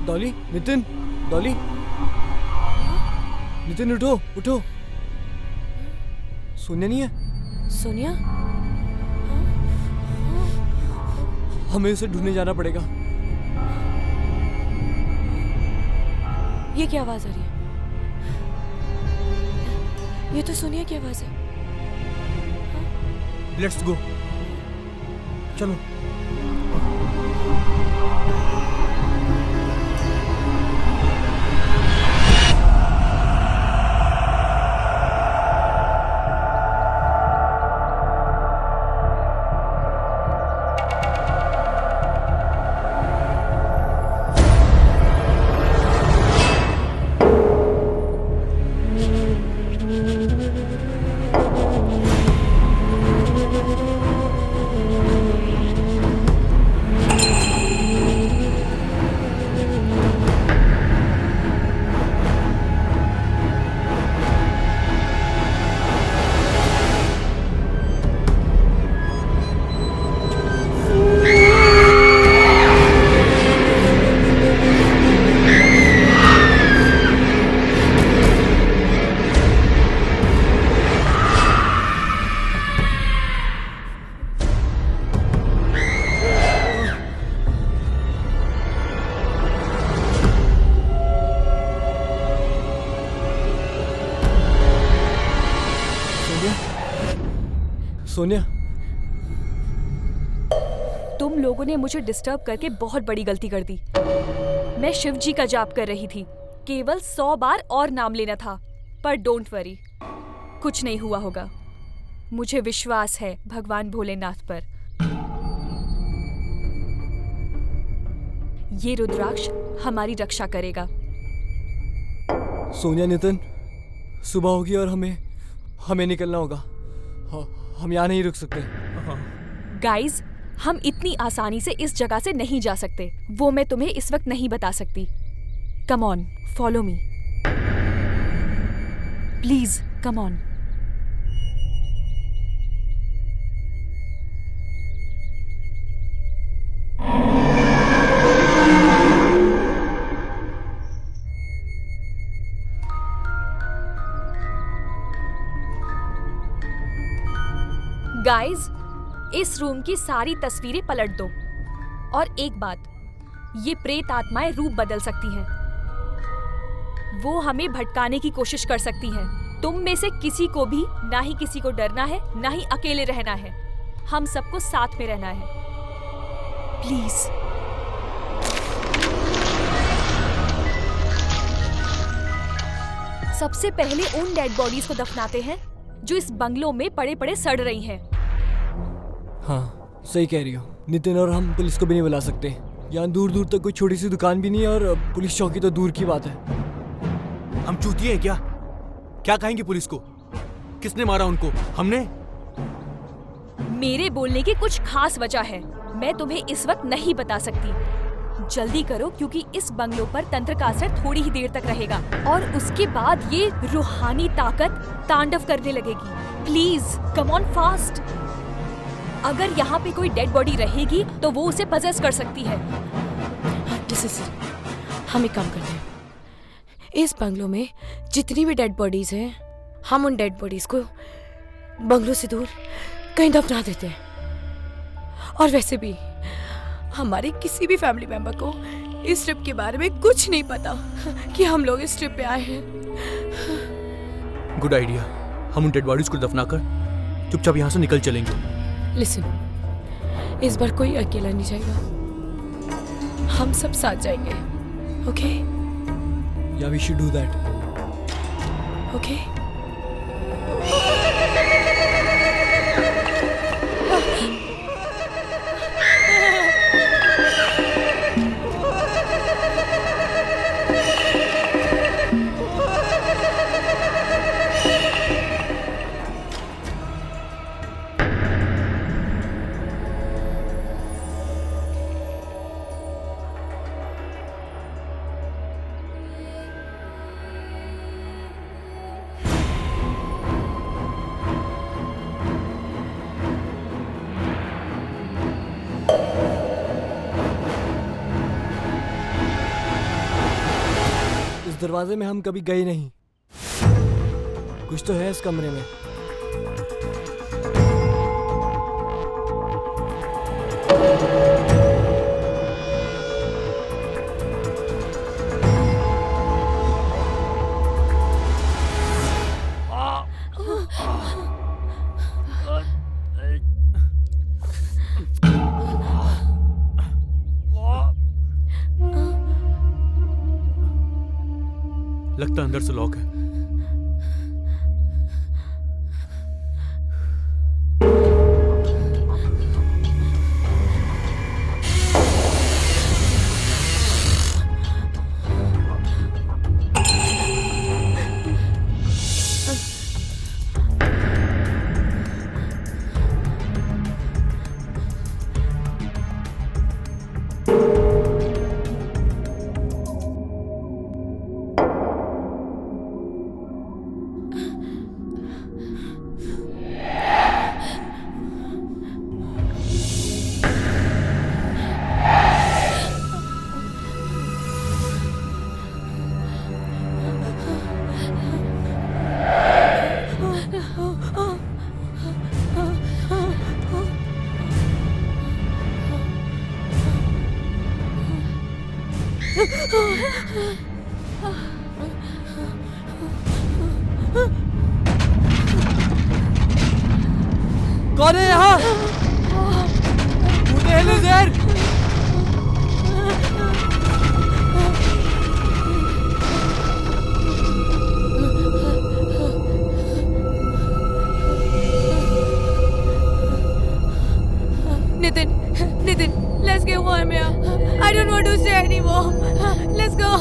Speaker 7: डॉली, नितिन, डॉली, नितिन उठो, उठो। सोनिया नहीं है?
Speaker 6: सोनिया?
Speaker 7: हमें उसे ढूंढने जाना पड़ेगा।
Speaker 6: ये क्या आवाज आ रही है? ये तो सोनिया की आवाज है।
Speaker 12: लेट्स गो, चलो।
Speaker 7: सोनिया,
Speaker 6: तुम लोगों ने मुझे डिस्टर्ब करके बहुत बड़ी गलती कर दी। मैं शिव जी का जाप कर रही थी। केवल 100 बार और नाम लेना था। पर डोंट वरी, कुछ नहीं हुआ होगा। मुझे विश्वास है भगवान भोलेनाथ पर। ये रुद्राक्ष हमारी रक्षा करेगा।
Speaker 7: सोनिया, नितिन, सुबह होगी और हमें निकलना होगा। हम यहाँ नहीं रुक सकते।
Speaker 6: गाइज, हम इतनी आसानी से इस जगह से नहीं जा सकते। वो मैं तुम्हें इस वक्त नहीं बता सकती। Come on, follow me please, come on. Guys, इस रूम की सारी तस्वीरें पलट दो। और एक बात, ये प्रेत आत्माएं रूप बदल सकती हैं। वो हमें भटकाने की कोशिश कर सकती हैं। तुम में से किसी को भी ना ही किसी को डरना है, ना ही अकेले रहना है। हम सबको साथ में रहना है, प्लीज। सबसे पहले उन डेड बॉडीज को दफनाते हैं जो इस बंगलों में पड़े पड़े सड़ रही हैं।
Speaker 7: हाँ, सही कह रही हो। नितिन और हम पुलिस को भी नहीं बुला सकते। यहाँ दूर दूर तक कोई छोटी सी दुकान भी नहीं है और पुलिस चौकी तो दूर की बात है।
Speaker 12: हम चूतिए हैं क्या? क्या कहेंगे पुलिस को? किसने मारा उनको? हमने?
Speaker 6: मेरे बोलने की कुछ खास वजह है, मैं तुम्हें इस वक्त नहीं बता सकती। जल्दी करो, क्योंकि इस बंगलों पर तंत्र का असर थोड़ी ही देर तक रहेगा और उसके बाद ये रूहानी ताकत तांडव करने लगेगी। Please come on fast. अगर यहाँ पे कोई डेड बॉडी रहेगी तो वो उसे पजेस कर सकती है।
Speaker 14: हम एक काम करते हैं, इस बंगलों में जितनी भी डेड बॉडीज हैं, हम उन डेड बॉडीज को बंगलों से दूर कहीं दफना देते हैं। और वैसे भी हमारे किसी भी फैमिली मेंबर को इस ट्रिप के बारे में कुछ नहीं पता कि हम लोग इस ट्रिप पे आए हैं।
Speaker 12: Good idea. हम उन डेड बॉडीज को दफनाकर चुपचाप यहाँ से निकल चलेंगे।
Speaker 14: लिसन, इस बार कोई अकेला नहीं जाएगा, हम सब साथ जाएंगे। ओके?
Speaker 7: या we should do that.
Speaker 14: Okay?
Speaker 8: दरवाजे में हम कभी गए नहीं। कुछ तो है इस कमरे में।
Speaker 12: लगता है अंदर से लॉक है।
Speaker 8: कौन है यहाँ?
Speaker 14: Nitin, let's get warm here. I don't want to stay anymore. Let's go.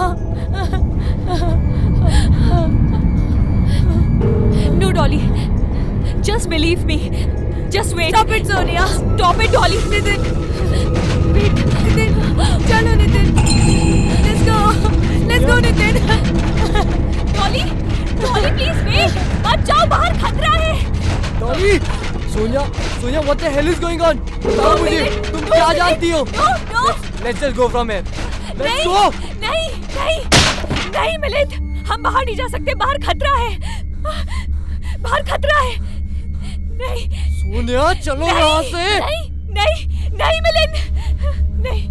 Speaker 6: No, Dolly. Just believe me. Just wait.
Speaker 14: Stop it, Sonia.
Speaker 6: Stop it, Dolly.
Speaker 14: Nitin. Wait. Nitin. Chalo, Nitin. Let's go. Let's go, Nitin.
Speaker 6: Dolly. Dolly, please wait. मत जाओ, बाहर खतरा है.
Speaker 8: Dolly. Sonia, what the hell is going on? बताओ मुझे, तुम क्या जानती हो?
Speaker 6: No.
Speaker 8: Let's just go from here. Let's go.
Speaker 6: नहीं मिलिंद, हम बाहर नहीं जा सकते. बाहर खतरा है. बाहर खतरा है. नहीं.
Speaker 8: सोनिया, चलो यहाँ से.
Speaker 6: नहीं मिलिंद, नहीं.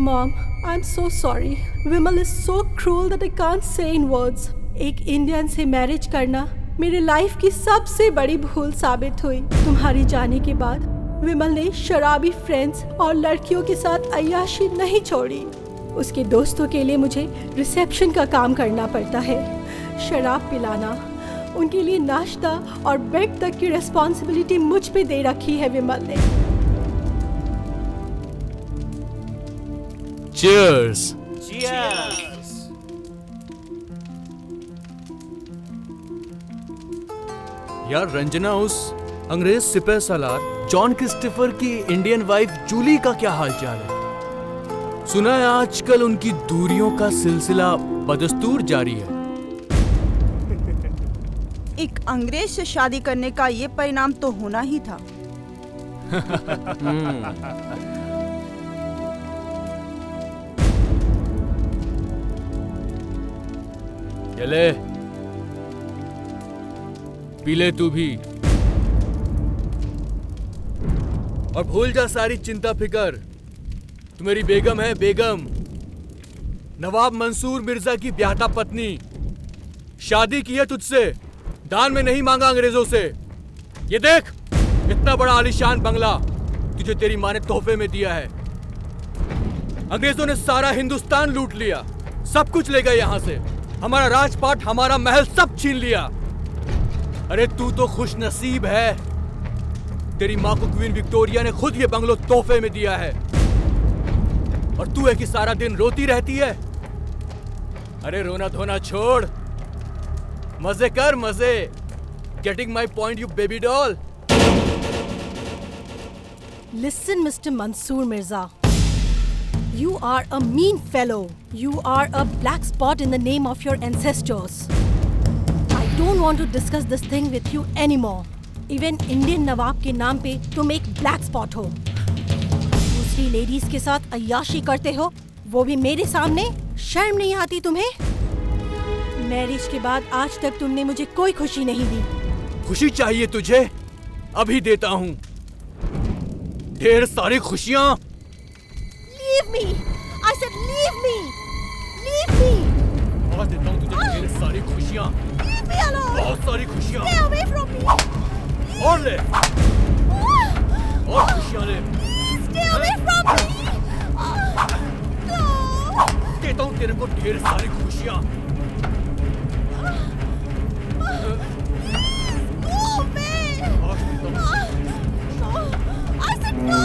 Speaker 1: Mom, I'm so sorry. Vimal is so cruel that I can't say in words. एक इंडियन से मैरिज करना मेरे लाइफ की सबसे बड़ी भूल साबित हुई. तुम्हारी जाने के बाद विमल ने शराबी फ्रेंड्स और लड़कियों के साथ अय्याशी नहीं छोड़ी. उसके दोस्तों के लिए मुझे रिसेप्शन का काम करना पड़ता है. शराब पिलाना, उनके लिए नाश्ता और बेड तक की रिस्पॉन्सिबिलिटी मुझ पे दे रखी है विमल ने.
Speaker 12: Cheers.
Speaker 11: Cheers.
Speaker 12: यार रंजना, उस अंग्रेज सिपह सालार जॉन क्रिस्टोफर की इंडियन वाइफ जूली का क्या हालचाल है? सुना है आजकल उनकी दूरियों का सिलसिला बदस्तूर जारी है.
Speaker 10: एक अंग्रेज से शादी करने का ये परिणाम तो होना ही था.
Speaker 12: चले. पी ले तू भी। और भूल जा सारी चिंता फिकर। तू मेरी बेगम है, बेगम। नवाब मंसूर मिर्जा की ब्याहता पत्नी। शादी की है तुझसे, दान में नहीं मांगा अंग्रेजों से। ये देख, इतना बड़ा आलीशान बंगला तुझे तेरी माँ ने तोहफे में दिया है। अंग्रेजों ने सारा हिंदुस्तान लूट लिया, सब कुछ ले गए यहाँ से। हमारा राजपाट, हमारा महल सब छीन लिया। अरे तू तो खुश नसीब है, तेरी माँ को क्वीन विक्टोरिया ने खुद ये बंगलो तोहफे में दिया है। और तू है कि सारा दिन रोती रहती है। अरे रोना धोना छोड़, मजे कर मजे। Getting my point you baby doll?
Speaker 1: Listen, Mr. Mansoor Mirza. You are a mean fellow. You are a black spot in the name of your ancestors. I don't want to discuss this thing with you anymore. Even Indian नवाब के नाम पे तुम एक black spot हो। दूसरी ladies के साथ अय्याशी करते हो, वो भी मेरे सामने। शर्म नहीं आती तुम्हें? मैरिज के बाद आज तक तुमने मुझे कोई खुशी नहीं दी।
Speaker 12: खुशी चाहिए तुझे? अभी देता हूँ ढेर सारी खुशियाँ।
Speaker 1: Leave me! I said leave me! Leave me!
Speaker 12: आज देता हूँ तुझे ढेर सारी खुशियाँ।
Speaker 1: Leave me alone!
Speaker 12: बहुत सारी खुशियाँ।
Speaker 1: Stay away from me!
Speaker 12: और ले, और खुशियाँ ले।
Speaker 1: Stay away from me! No!
Speaker 12: देता हूँ तेरे को ढेर सारी खुशियाँ।
Speaker 1: Go away! No! I said no!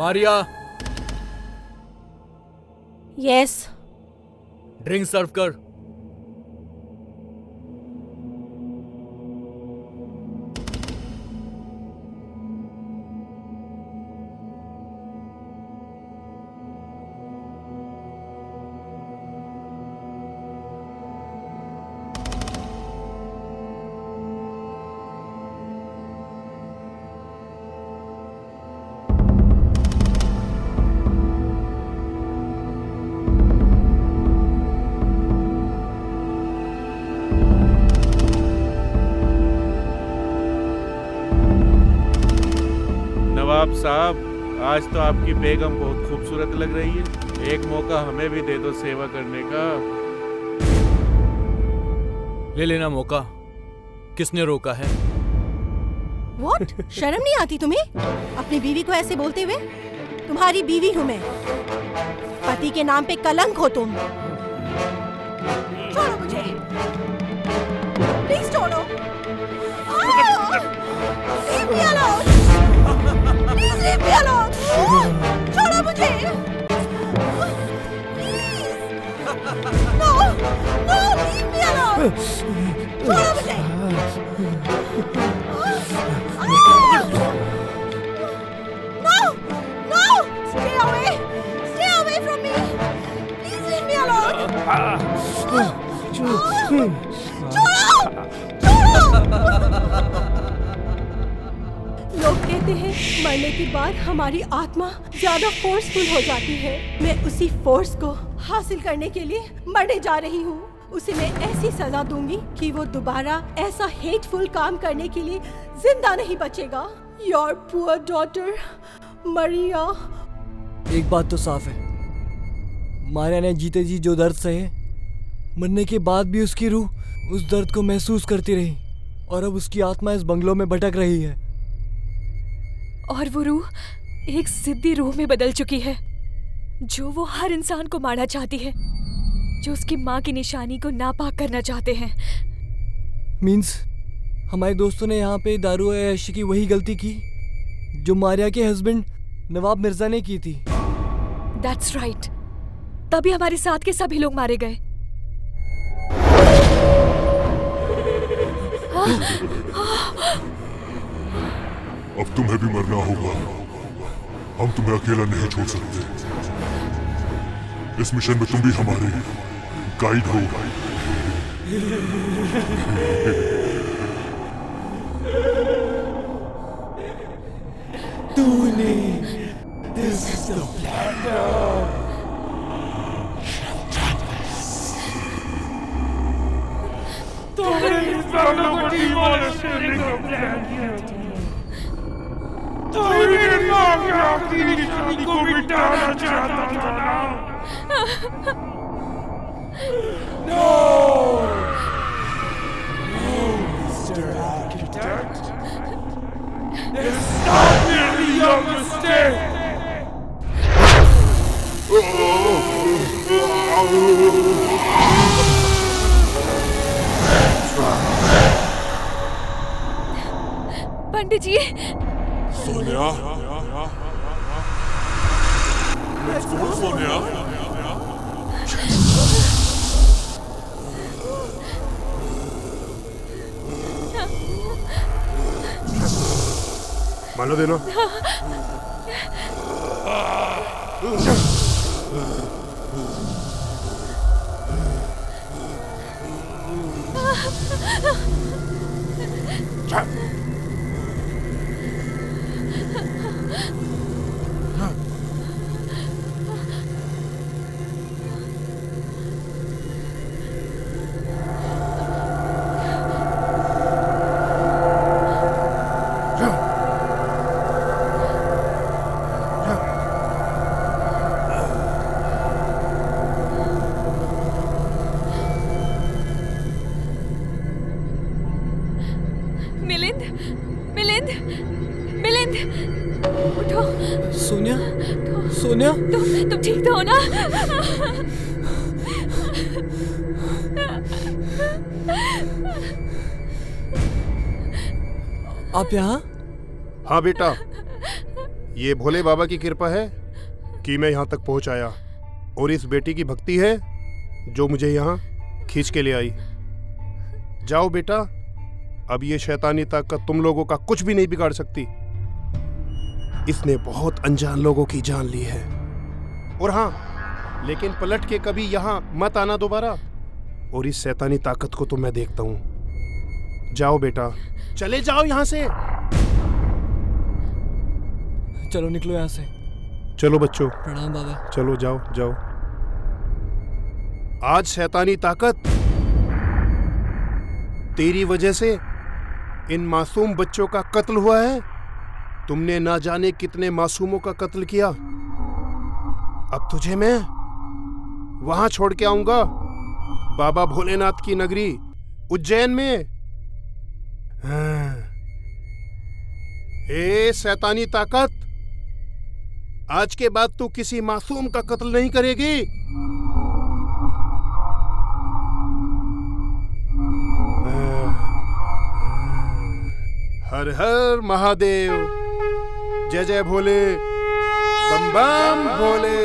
Speaker 12: Maria,
Speaker 1: Yes.
Speaker 12: Drink serve कर।
Speaker 16: नवाब साहब, आज तो आपकी बेगम बहुत खूबसूरत लग रही है। एक मौका हमें भी दे दो सेवा करने का।
Speaker 12: ले लेना मौका, किसने रोका है?
Speaker 1: What? शर्म नहीं आती तुम्हें अपनी बीवी को ऐसे बोलते हुए? तुम्हारी बीवी हूँ मैं, पति के नाम पे कलंक हो तुम। छोड़ो मुझे, प्लीज छोड़ो। Leave me alone! Please leave me alone! छोड़ो मुझे! No! No! Leave me alone! छोड़ो मुझे! No! No! Stay away! Stay away from me! Please leave me alone! छोड़ो! लोग कहते हैं मरने के बाद हमारी आत्मा ज्यादा फोर्सफुल हो जाती है। मैं उसी फोर्स को हासिल करने के लिए मरने जा रही हूँ। उसे मैं ऐसी सजा दूंगी कि वो दोबारा ऐसा हेटफुल काम करने के लिए जिंदा नहीं बचेगा। Your poor daughter, Maria.
Speaker 8: एक बात तो साफ है, मारिया ने जीते जी जो दर्द सहे
Speaker 7: मरने के बाद भी उसकी रूह उस दर्द को महसूस करती रही और अब उसकी आत्मा इस बंगलों में भटक रही है।
Speaker 6: और वो रूह एक जिद्दी रूह में बदल चुकी है, जो वो हर इंसान को मारना चाहती है, जो उसकी माँ की निशानी को नापाक करना चाहते हैं।
Speaker 7: मीन्स हमारे दोस्तों ने यहाँ पे दारू और ऐशी की वही गलती की जो मारिया के हस्बैंड नवाब मिर्जा ने की थी।
Speaker 6: That's right. तभी हमारे साथ के सभी लोग मारे गए।
Speaker 17: अब तुम्हें भी मरना होगा। हम तुम्हें अकेला नहीं छोड़ सकते। इस मिशन में तुम भी हमारे गाइड हो।
Speaker 9: तूने This is the plan now.
Speaker 18: तुमने इस बालों को डिमोलिश करने का प्लान किया था। तुम मेरी माँ की आखिरी निशानी को मिटाना चाहता था ना? No! No, Mr. Architect. It's not merely your mistake.
Speaker 6: Pandit ji,
Speaker 17: Sonia, let's go, Sonia. माला देना।
Speaker 7: सोनिया, सोनिया,
Speaker 6: तुम ठीक तो हो ना?
Speaker 7: आप यहाँ?
Speaker 3: हाँ बेटा, ये भोले बाबा की कृपा है कि मैं यहाँ तक पहुँच आया, और इस बेटी की भक्ति है जो मुझे यहाँ खींच के ले आई। जाओ बेटा, अब ये शैतानी ताकत तुम लोगों का कुछ भी नहीं बिगाड़ सकती। इसने बहुत अनजान लोगों की जान ली है। और हाँ, लेकिन पलट के कभी यहाँ मत आना दोबारा, और इस शैतानी ताकत को तो मैं देखता हूँ। जाओ बेटा, चले जाओ यहाँ से।
Speaker 7: चलो निकलो यहाँ से।
Speaker 3: चलो बच्चों।
Speaker 7: प्रणाम बाबा।
Speaker 3: चलो जाओ जाओ। आज शैतानी ताकत तेरी वजह से इन मासूम बच्चों का कत्ल हुआ है। तुमने ना जाने कितने मासूमों का कत्ल किया। अब तुझे मैं वहां छोड़ के आऊंगा, बाबा भोलेनाथ की नगरी उज्जैन में। ए शैतानी ताकत, आज के बाद तू किसी मासूम का कत्ल नहीं करेगी। हर हर महादेव, जय जय भोले, बम बम भोले।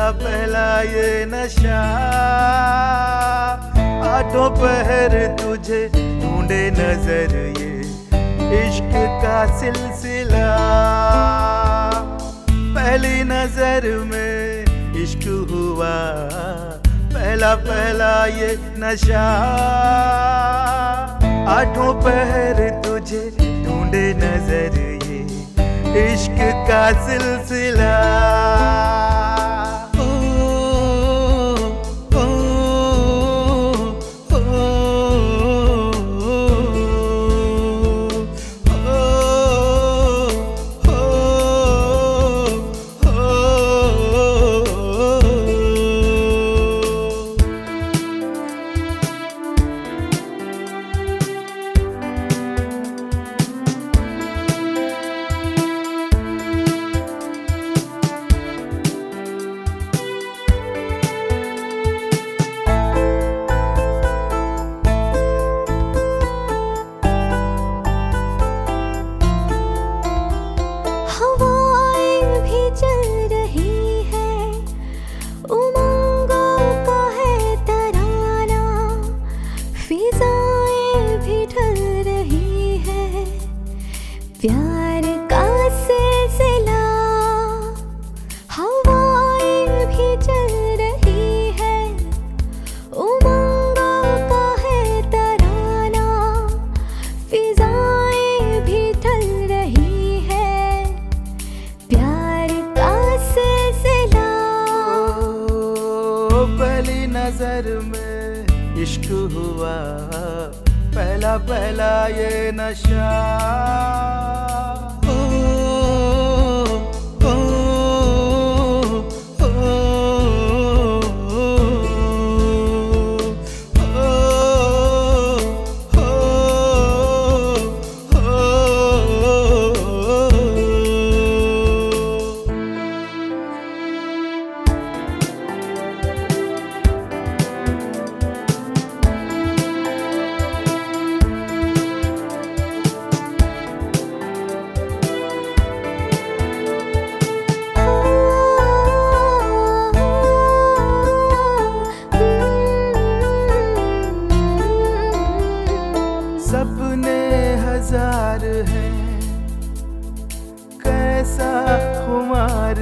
Speaker 19: पहला पहला ये नशा, आठों पहर तुझे ढूंढे नजर ये इश्क का सिलसिला। पहली नजर में इश्क हुआ, पहला पहला ये नशा, आठों पहर तुझे ढूंढे नजर ये इश्क का सिलसिला।
Speaker 13: प्यार का सिलसिला, हवाएं भी चल रही है, उमंगों का है तराना, फिजाएं भी ढल रही है, प्यार का सिलसिला।
Speaker 19: पहली नजर में इश्क हुआ, पहला पहला ये नशा। सपने हजार हैं, कैसा खुमार